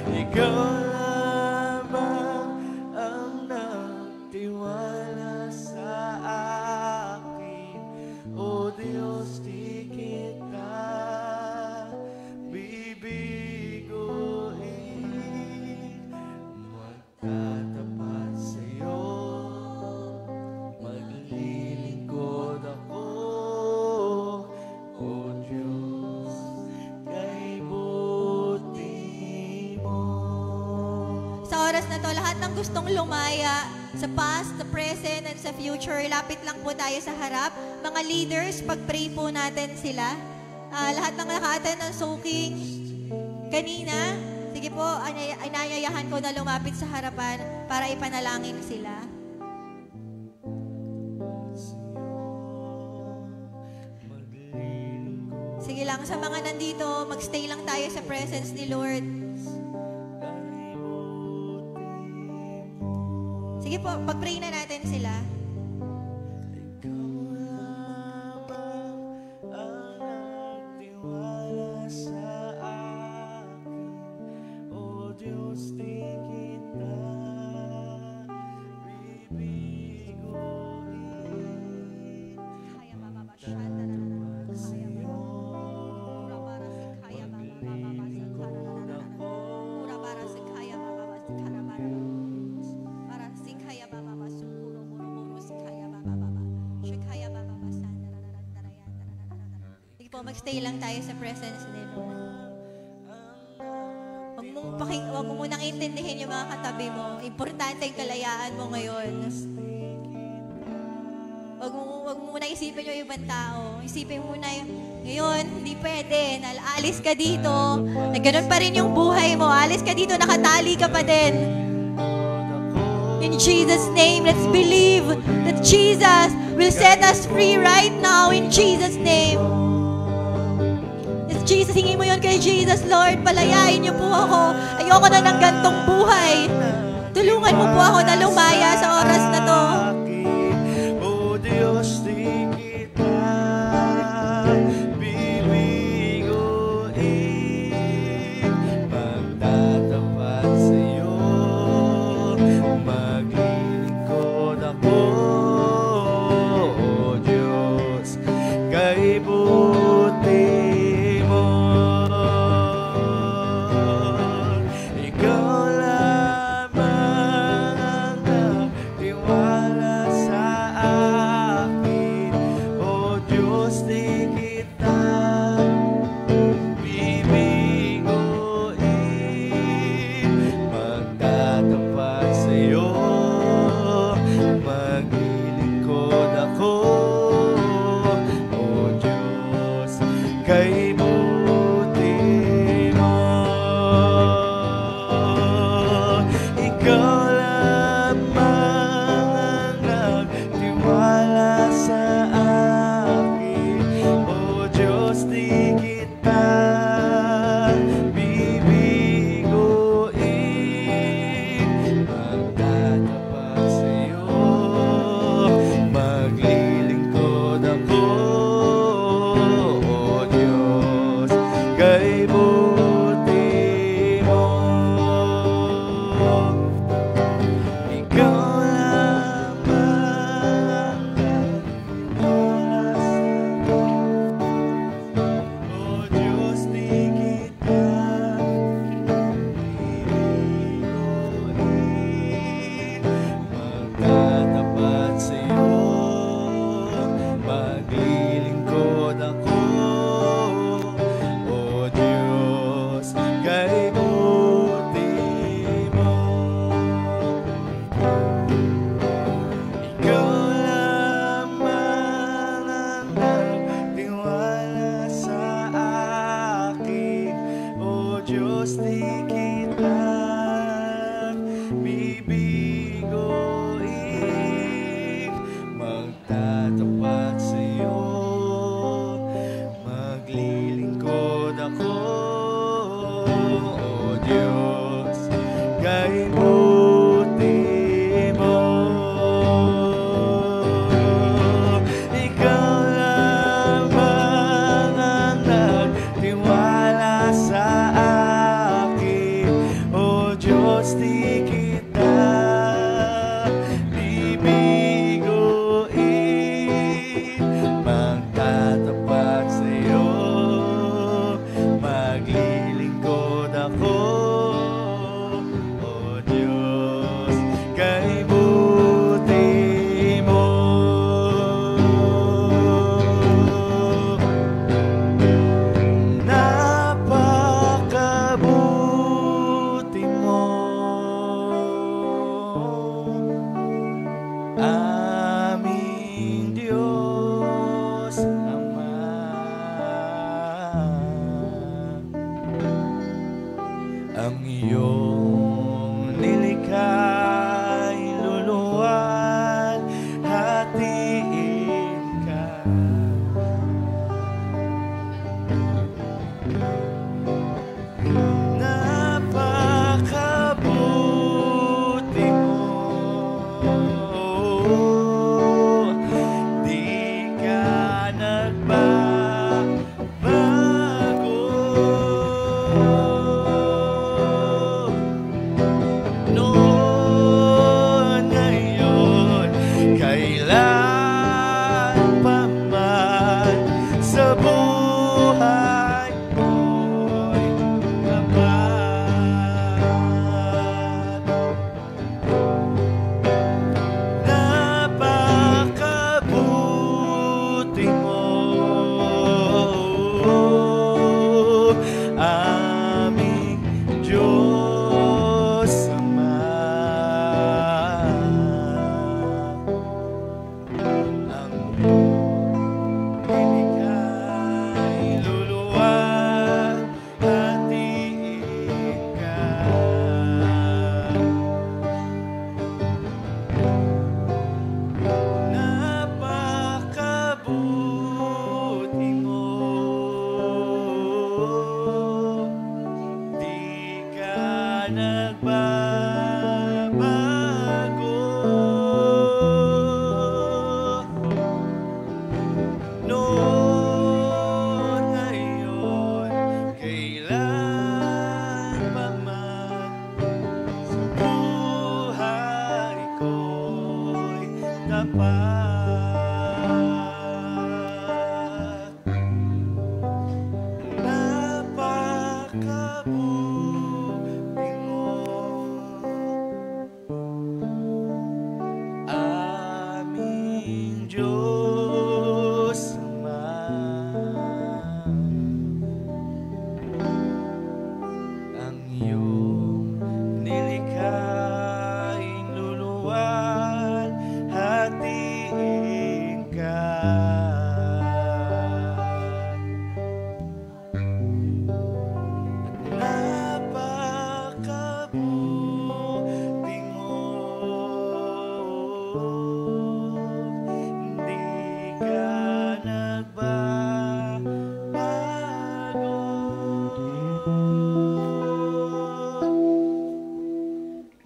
Ikaw lamang ang nagtiwala sa akin. O Diyos, di kita bibiguin. Magtatapat sa'yo, maglilingkod ako. O Diyos, kay buti mo. Sa oras na to, lahat ng gustong lumaya sa past, the present, and sa future, lapit lang po tayo sa harap. Mga leaders, pag-pray po natin sila. Lahat ng naka-attend ng soaking kanina, sige po, inayayahan ko na lumapit sa harapan para ipanalangin sila. Sige lang, sa mga nandito, magstay lang tayo sa presence ni Lord. Sige po, pag-pray na natin sila. Ikaw lamang ang nagtiwala sa akin. O Diyos, di kita bibiguin. Kaya bababa siya, kaya magstay lang tayo sa presence ni Lord. Huwag mo munang intindihin yung mga katabi mo. Importante yung kalayaan mo ngayon. Huwag mo muna isipin yung ibang tao. Isipin mo na ngayon, hindi pwede. Alis ka dito. Ganun pa rin yung buhay mo. Alis ka dito, nakatali ka pa din. In Jesus' name, let's believe that Jesus will set us free right now in Jesus' name. Jesus, hingin mo yun kay Jesus, Lord. Palayain niyo po ako. Ayoko na ng gantong buhay. Tulungan mo po ako na lumaya sa oras na to. O Diyos, di kita bibiguin. Magtatapat sa'yo, maglilingkod ako. O Diyos, kay buti ikaw lamang ang nagtiwala Diyos di kita bibiguin, magtatapat sa'yo, maglilingkod ako, O Diyos, kay buti mo. Ikaw lamang ang nagtiwala sa akin, O Diyos, di kita bibiguin, magtatapat sa'yo, maglilingkod ako, O Diyos, kay buti mo. Napakabuti mo, aming Diyos Ama. Ang iyong nilikha'y luluwan, hatiin ka. Napakabuti mo, di ka nagbabago. Noon, ngayon, kailan pa man sa buhay ko'y tapat. Napakabuti mo, aming Diyos Ama. Ang nilikha'y luluwan, hatiin ka. Napakabuti mo, di ka nagbabago. Noon, ngayon, kailan pa man sa buhay ko'y tapat. Napakabuti mo, aming Diyos Ama. Ang iyong nilikha'y luluwan, hatiin ka. Napakabuti mo, di ka nagbabago.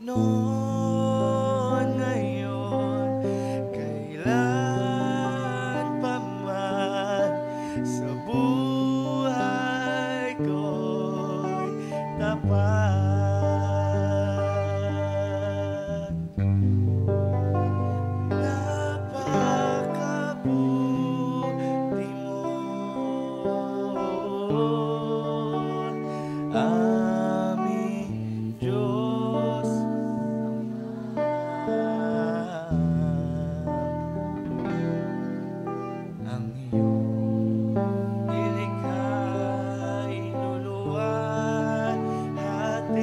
Noon, ngayon, kailan pa man sa buhay ko'y tapat. Napakabuti mo, aming Diyos Ama. Ang iyong nilikha'y luluwan, hatiin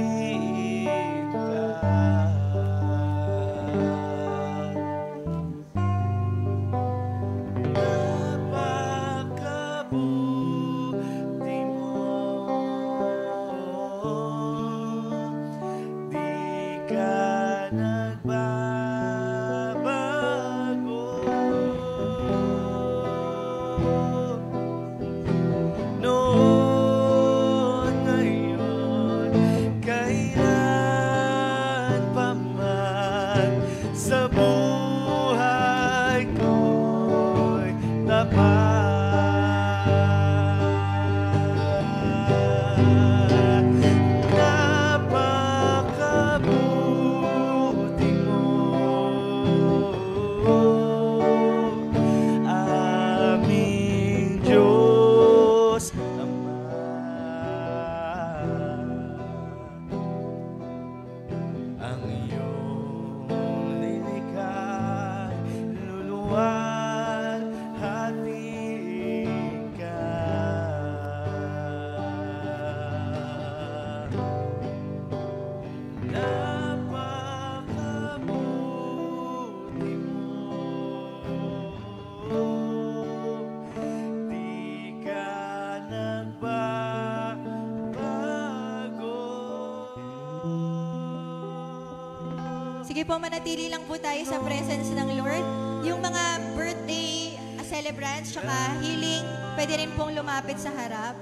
Sige po, manatili lang po tayo sa presence ng Lord. Yung mga birthday celebrants, tsaka healing, pwede rin pong lumapit sa harap.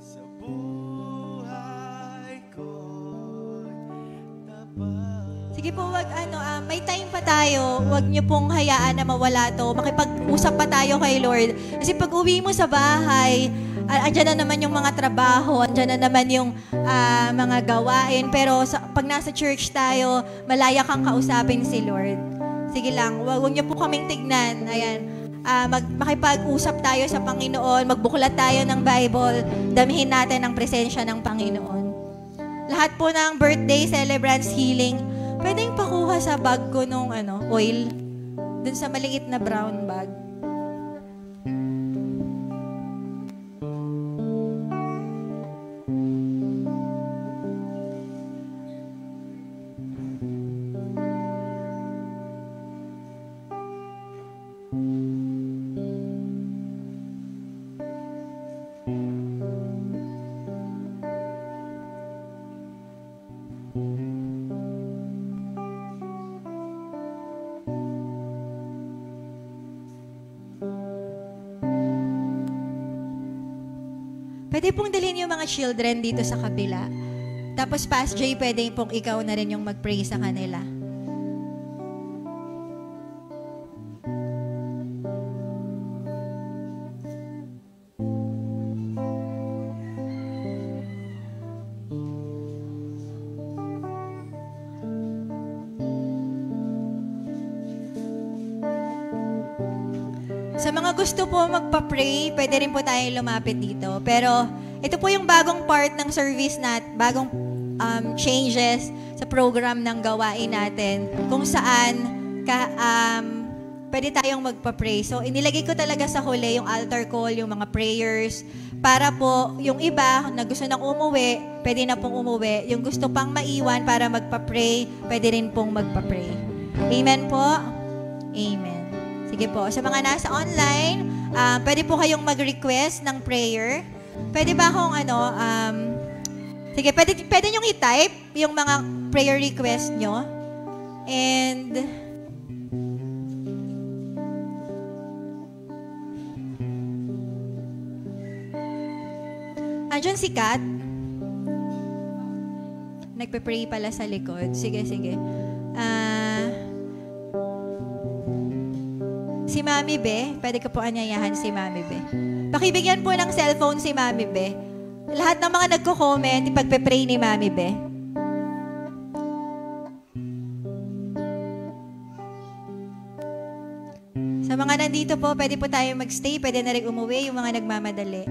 Sa buhay ko'y tapat. Sige po, may time pa tayo. Huwag niyo pong hayaan na mawala to. Makipag-usap pa tayo kay Lord. Kasi pag uwi mo sa bahay, andyan na naman yung mga trabaho, andyan na naman yung mga gawain. Pero pag nasa church tayo, malaya kang kausapin si Lord. Sige lang, huwag niyo po kaming tignan. Ayan. Makipag-usap tayo sa Panginoon, magbuklat tayo ng Bible, damihin natin ang presensya ng Panginoon. Lahat po ng birthday celebrants healing, pwedeng pakuha sa bag ko nung oil, dun sa maliit na brown bag. Pwede pong dalhin yung mga children dito sa kabila. Tapos, Pastor Jay, pwede pong ikaw na rin yung mag-pray sa kanila. Sa mga gusto po magpa-pray, pwede rin po tayong lumapit dito. Pero ito po yung bagong part ng service bagong changes sa program ng gawain natin kung saan pwede tayong magpa-pray. So inilagay ko talaga sa huli yung altar call, yung mga prayers, para po yung iba na gusto nang umuwi, pwede na pong umuwi. Yung gusto pang maiwan para magpa-pray, pwede rin pong magpa-pray. Amen po? Amen. Sige po. Sa mga nasa online, pwede po kayong mag-request ng prayer. Pwede ba akong sige, pwede nyong i-type yung mga prayer request nyo. And andyan si Kat. Nagpe-pray pala sa likod. Sige. Si Mami Be, pwede ka po anyayahan si Mami Be. Pakibigyan po ng cellphone si Mami Be. Lahat ng mga nagko-comment, ipagpe-pray ni Mami Be. Sa mga nandito po, pwede po tayo magstay, pwede na rin umuwi yung mga nagmamadali.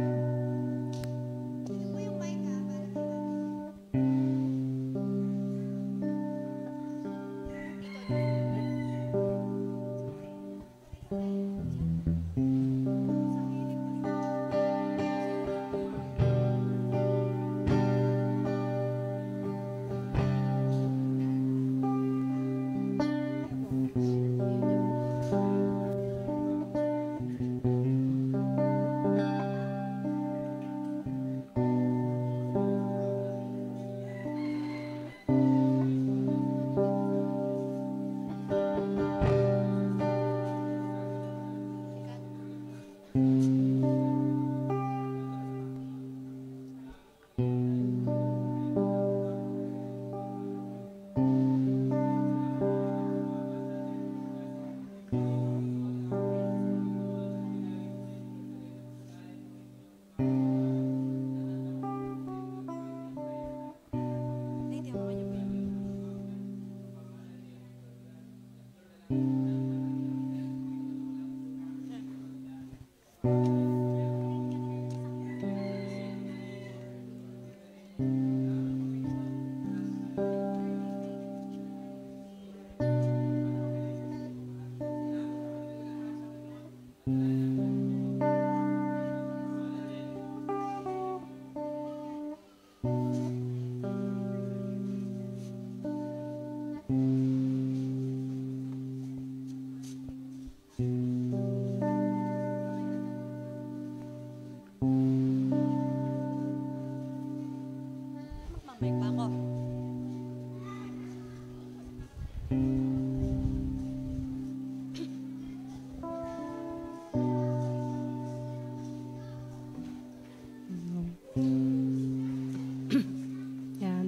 Yan,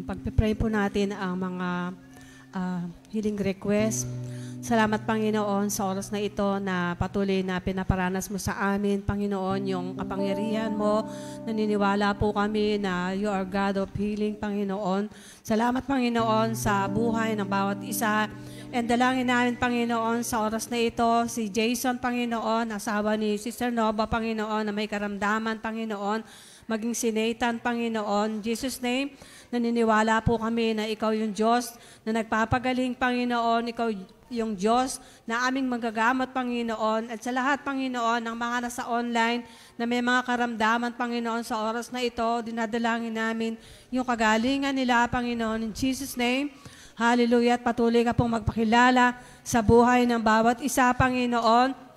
pagpipray po natin ang mga healing request. Salamat, Panginoon, sa oras na ito na patuloy na pinaparanas mo sa amin, Panginoon, yung kapangyarihan mo. Naniniwala po kami na you are God of healing, Panginoon. Salamat, Panginoon, sa buhay ng bawat isa. And dalangin namin, Panginoon, sa oras na ito, si Jason, Panginoon, asawa ni Sister Nova, Panginoon, na may karamdaman, Panginoon, maging si Nathan, Panginoon. In Jesus' name, naniniwala po kami na ikaw yung Diyos na nagpapagaling, Panginoon. Ikaw yung Diyos na aming magagamot, Panginoon. At sa lahat, Panginoon, ng mga nasa online na may mga karamdaman, Panginoon, sa oras na ito, dinadalangin namin yung kagalingan nila, Panginoon. In Jesus' name, hallelujah. At patuloy ka pong magpakilala sa buhay ng bawat isa, Panginoon.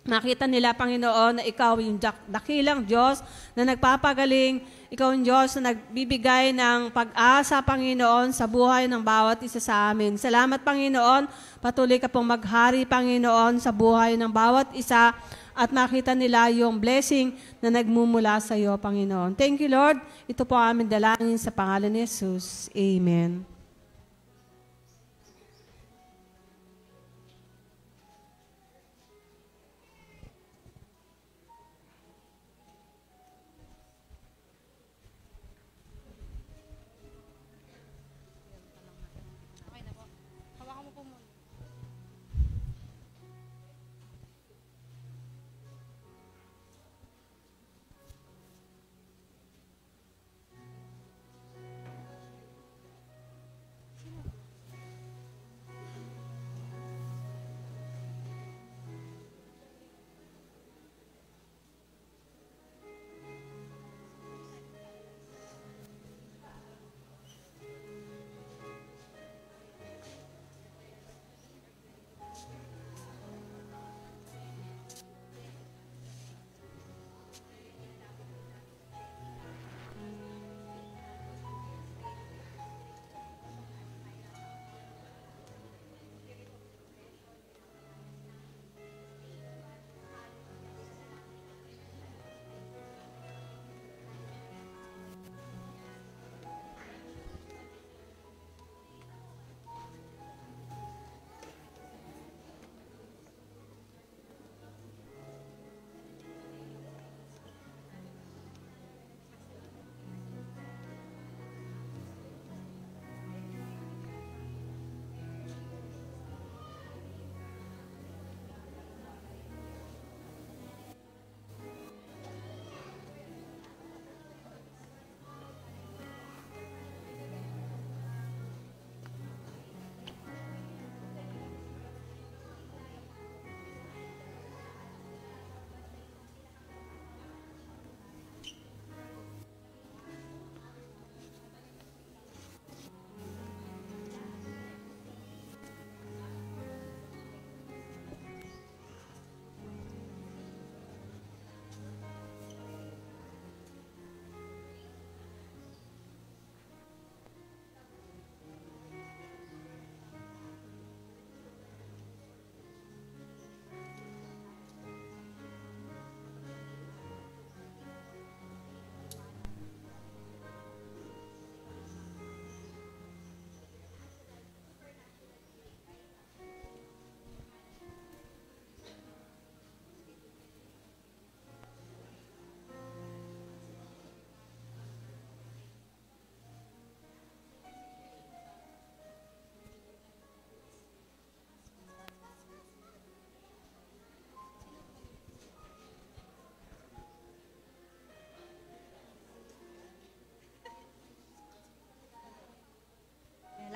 Makita nila, Panginoon, na ikaw yung dakilang Diyos na nagpapagaling. Ikaw yung Diyos na nagbibigay ng pag-asa, Panginoon, sa buhay ng bawat isa sa amin. Salamat, Panginoon. Patuloy ka pong maghari, Panginoon, sa buhay ng bawat isa at makita nila yung blessing na nagmumula sa iyo, Panginoon. Thank you, Lord. Ito po ang aming dalangin sa pangalan ni Jesus. Amen.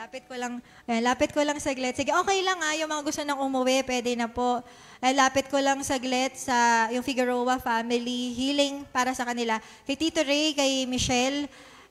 Lapit ko lang saglit. Sige, okay lang yung mga gusto nang umuwi, pwede na po. Lapit ko lang saglit sa yung Figueroa family, healing para sa kanila. Kay Tito Ray, kay Michelle,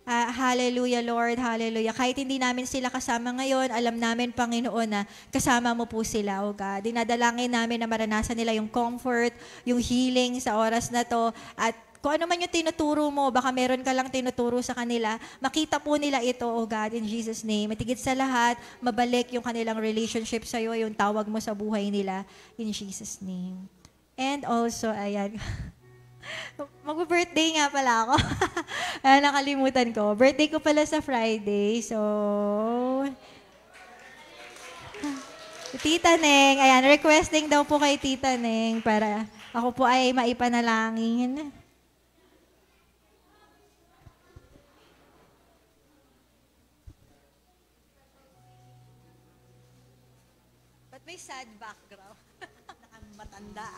hallelujah, Lord, hallelujah. Kahit hindi namin sila kasama ngayon, alam namin, Panginoon, na kasama mo po sila, O God. Dinadalangin namin na maranasan nila yung comfort, yung healing sa oras na to, at Kung ano man yung tinuturo mo, baka meron ka lang tinuturo sa kanila, makita po nila ito, oh God, in Jesus' name. At higit sa lahat, mabalik yung kanilang relationship sa'yo, yung tawag mo sa buhay nila, in Jesus' name. And also, ayan, mag-birthday nga pala ako. Nakalimutan ko. Birthday ko pala sa Friday, so... Tita Neng, ayan, requesting daw po kay Tita Neng para ako po ay maipanalangin. Ba't may sad background? Nakamatanda.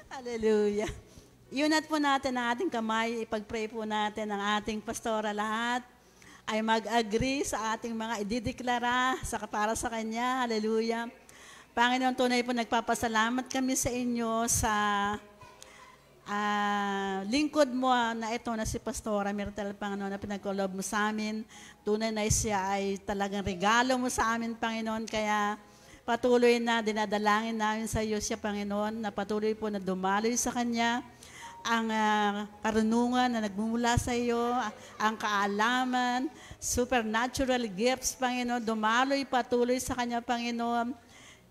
Hallelujah. Iunat po natin ang ating kamay, ipag-pray po natin ang ating pastora lahat ay mag-agree sa ating mga idideklara para sa Kanya. Hallelujah. Panginoon, tunay po nagpapasalamat kami sa inyo sa lingkod mo na ito na si Pastora Myrtle, Panginoon, na pinagkulob mo sa amin. Tunay na siya ay talagang regalo mo sa amin, Panginoon. Kaya patuloy na dinadalangin namin sa iyo siya, Panginoon, na patuloy po na dumaloy sa Kanya ang karunungan na nagmumula sa iyo, ang kaalaman, supernatural gifts, Panginoon, dumaloy patuloy sa Kanya, Panginoon,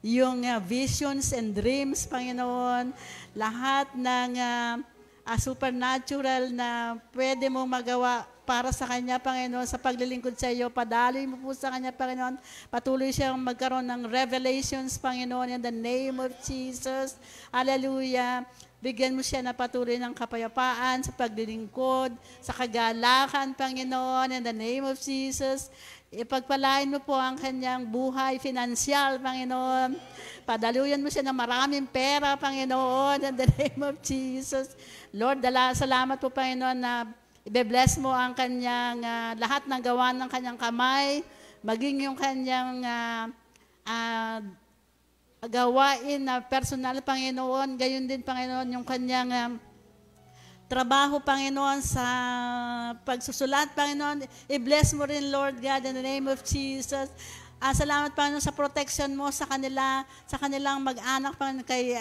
yung visions and dreams, Panginoon, lahat ng supernatural na pwede mong magawa para sa Kanya, Panginoon, sa paglilingkod sa iyo, padaloy mo po sa Kanya, Panginoon, patuloy siyang magkaroon ng revelations, Panginoon, in the name of Jesus. Hallelujah. Bigyan mo siya na patuloy ng kapayapaan sa paglilingkod, sa kagalakan, Panginoon, in the name of Jesus. Ipagpalain mo po ang kanyang buhay financial, Panginoon. Padaluyan mo siya ng maraming pera, Panginoon, in the name of Jesus. Lord, salamat po, Panginoon, na i-bless mo ang kanyang lahat ng gawa ng kanyang kamay, maging yung kanyang gawain na personal, Panginoon, gayon din, Panginoon, yung kanyang trabaho, Panginoon, sa pagsusulat, Panginoon. I-bless mo rin, Lord God, in the name of Jesus. Salamat, Panginoon, sa protection mo sa kanilang mag-anak, Panginoon, kay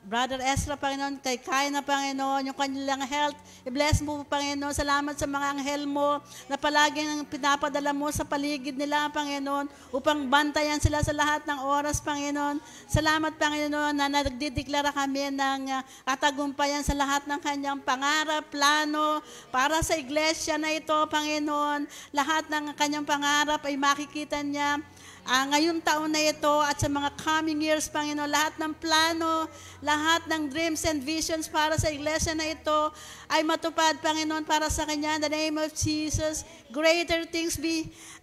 Brother Ezra, Panginoon, kay Kaina, Panginoon, yung kanilang health. I-bless mo, Panginoon. Salamat sa mga anghel mo na palaging pinapadala mo sa paligid nila, Panginoon, upang bantayan sila sa lahat ng oras, Panginoon. Salamat, Panginoon, na nagdideklara kami ng katagumpayan sa lahat ng kanyang pangarap, plano, para sa iglesia na ito, Panginoon. Lahat ng kanyang pangarap ay makikita niya ngayong taon na ito at sa mga coming years, Panginoon, lahat ng plano, lahat ng dreams and visions para sa iglesia na ito ay matupad, Panginoon, para sa Kanya. In the name of Jesus, greater things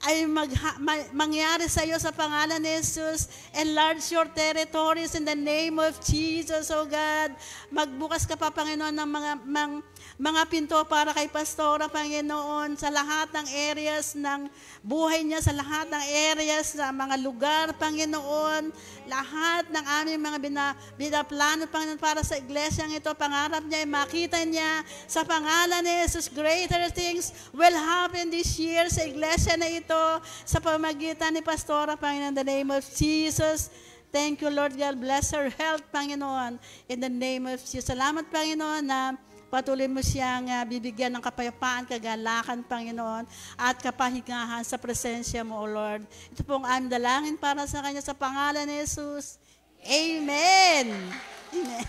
ay mangyari sa iyo sa pangalan ni Jesus. Enlarge your territories in the name of Jesus, oh God. Magbukas ka pa, Panginoon, ng mga pinto para kay Pastora, Panginoon, sa lahat ng areas ng buhay niya, sa lahat ng areas, sa mga lugar, Panginoon, lahat ng aming mga binaplano, Panginoon, para sa iglesia ito, pangarap niya, makita niya sa pangalan ni Jesus. Greater things will happen this year sa iglesia na ito, sa pamagitan ni Pastora, Panginoon, in the name of Jesus. Thank you, Lord God. Bless her health, Panginoon, in the name of Jesus. Salamat, Panginoon, na patuloy mo siyang bibigyan ng kapayapaan, kagalakan, Panginoon, at kapahingahan sa presensya mo, O Lord. Ito pong aming dalangin para sa Kanya sa pangalan ni Jesus. Amen. Amen.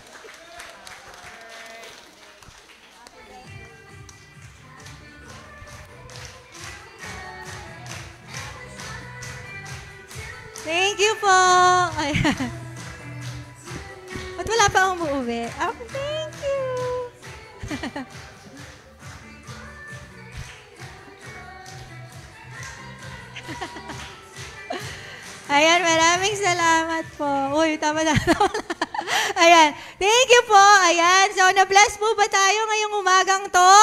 Thank you po. Ayan. At wala pa akong uuwi. Thank you. Ayan, maraming salamat po. Uy, tama na. Ayan, thank you po. Ayan, so na-bless po ba tayo ngayong umagang to?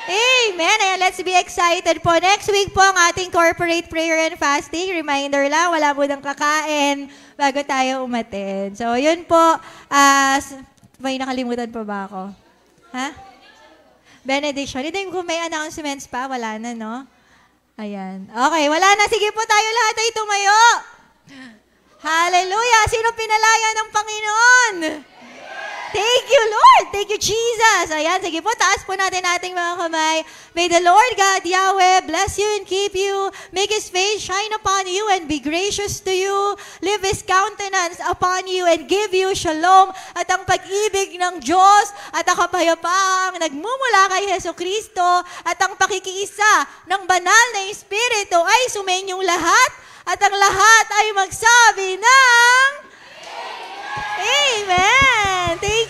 Amen. Ayan, let's be excited po. Next week po ang ating corporate prayer and fasting. Reminder lang, wala po ng kakain bago tayo umatin. So, yun po. May nakalimutan pa ba ako? Ha? Benediction. Hindi kung may announcements pa, wala na, no? Ayan. Okay, wala na. Sige po tayo lahat ay tumayo. Hallelujah! Sino pinalaya ng Panginoon? Thank you, Lord. Thank you, Jesus. Ayan, sige po, taas po natin ating mga kamay. May the Lord God, Yahweh, bless you and keep you. Make His face shine upon you and be gracious to you. Live His countenance upon you and give you shalom. At ang pag-ibig ng Diyos at ang kapayapaang nagmumula kay Heso Kristo at ang pakikiisa ng banal na Espiritu ay sumainyong lahat at ang lahat ay magsabi ng Amen. Thank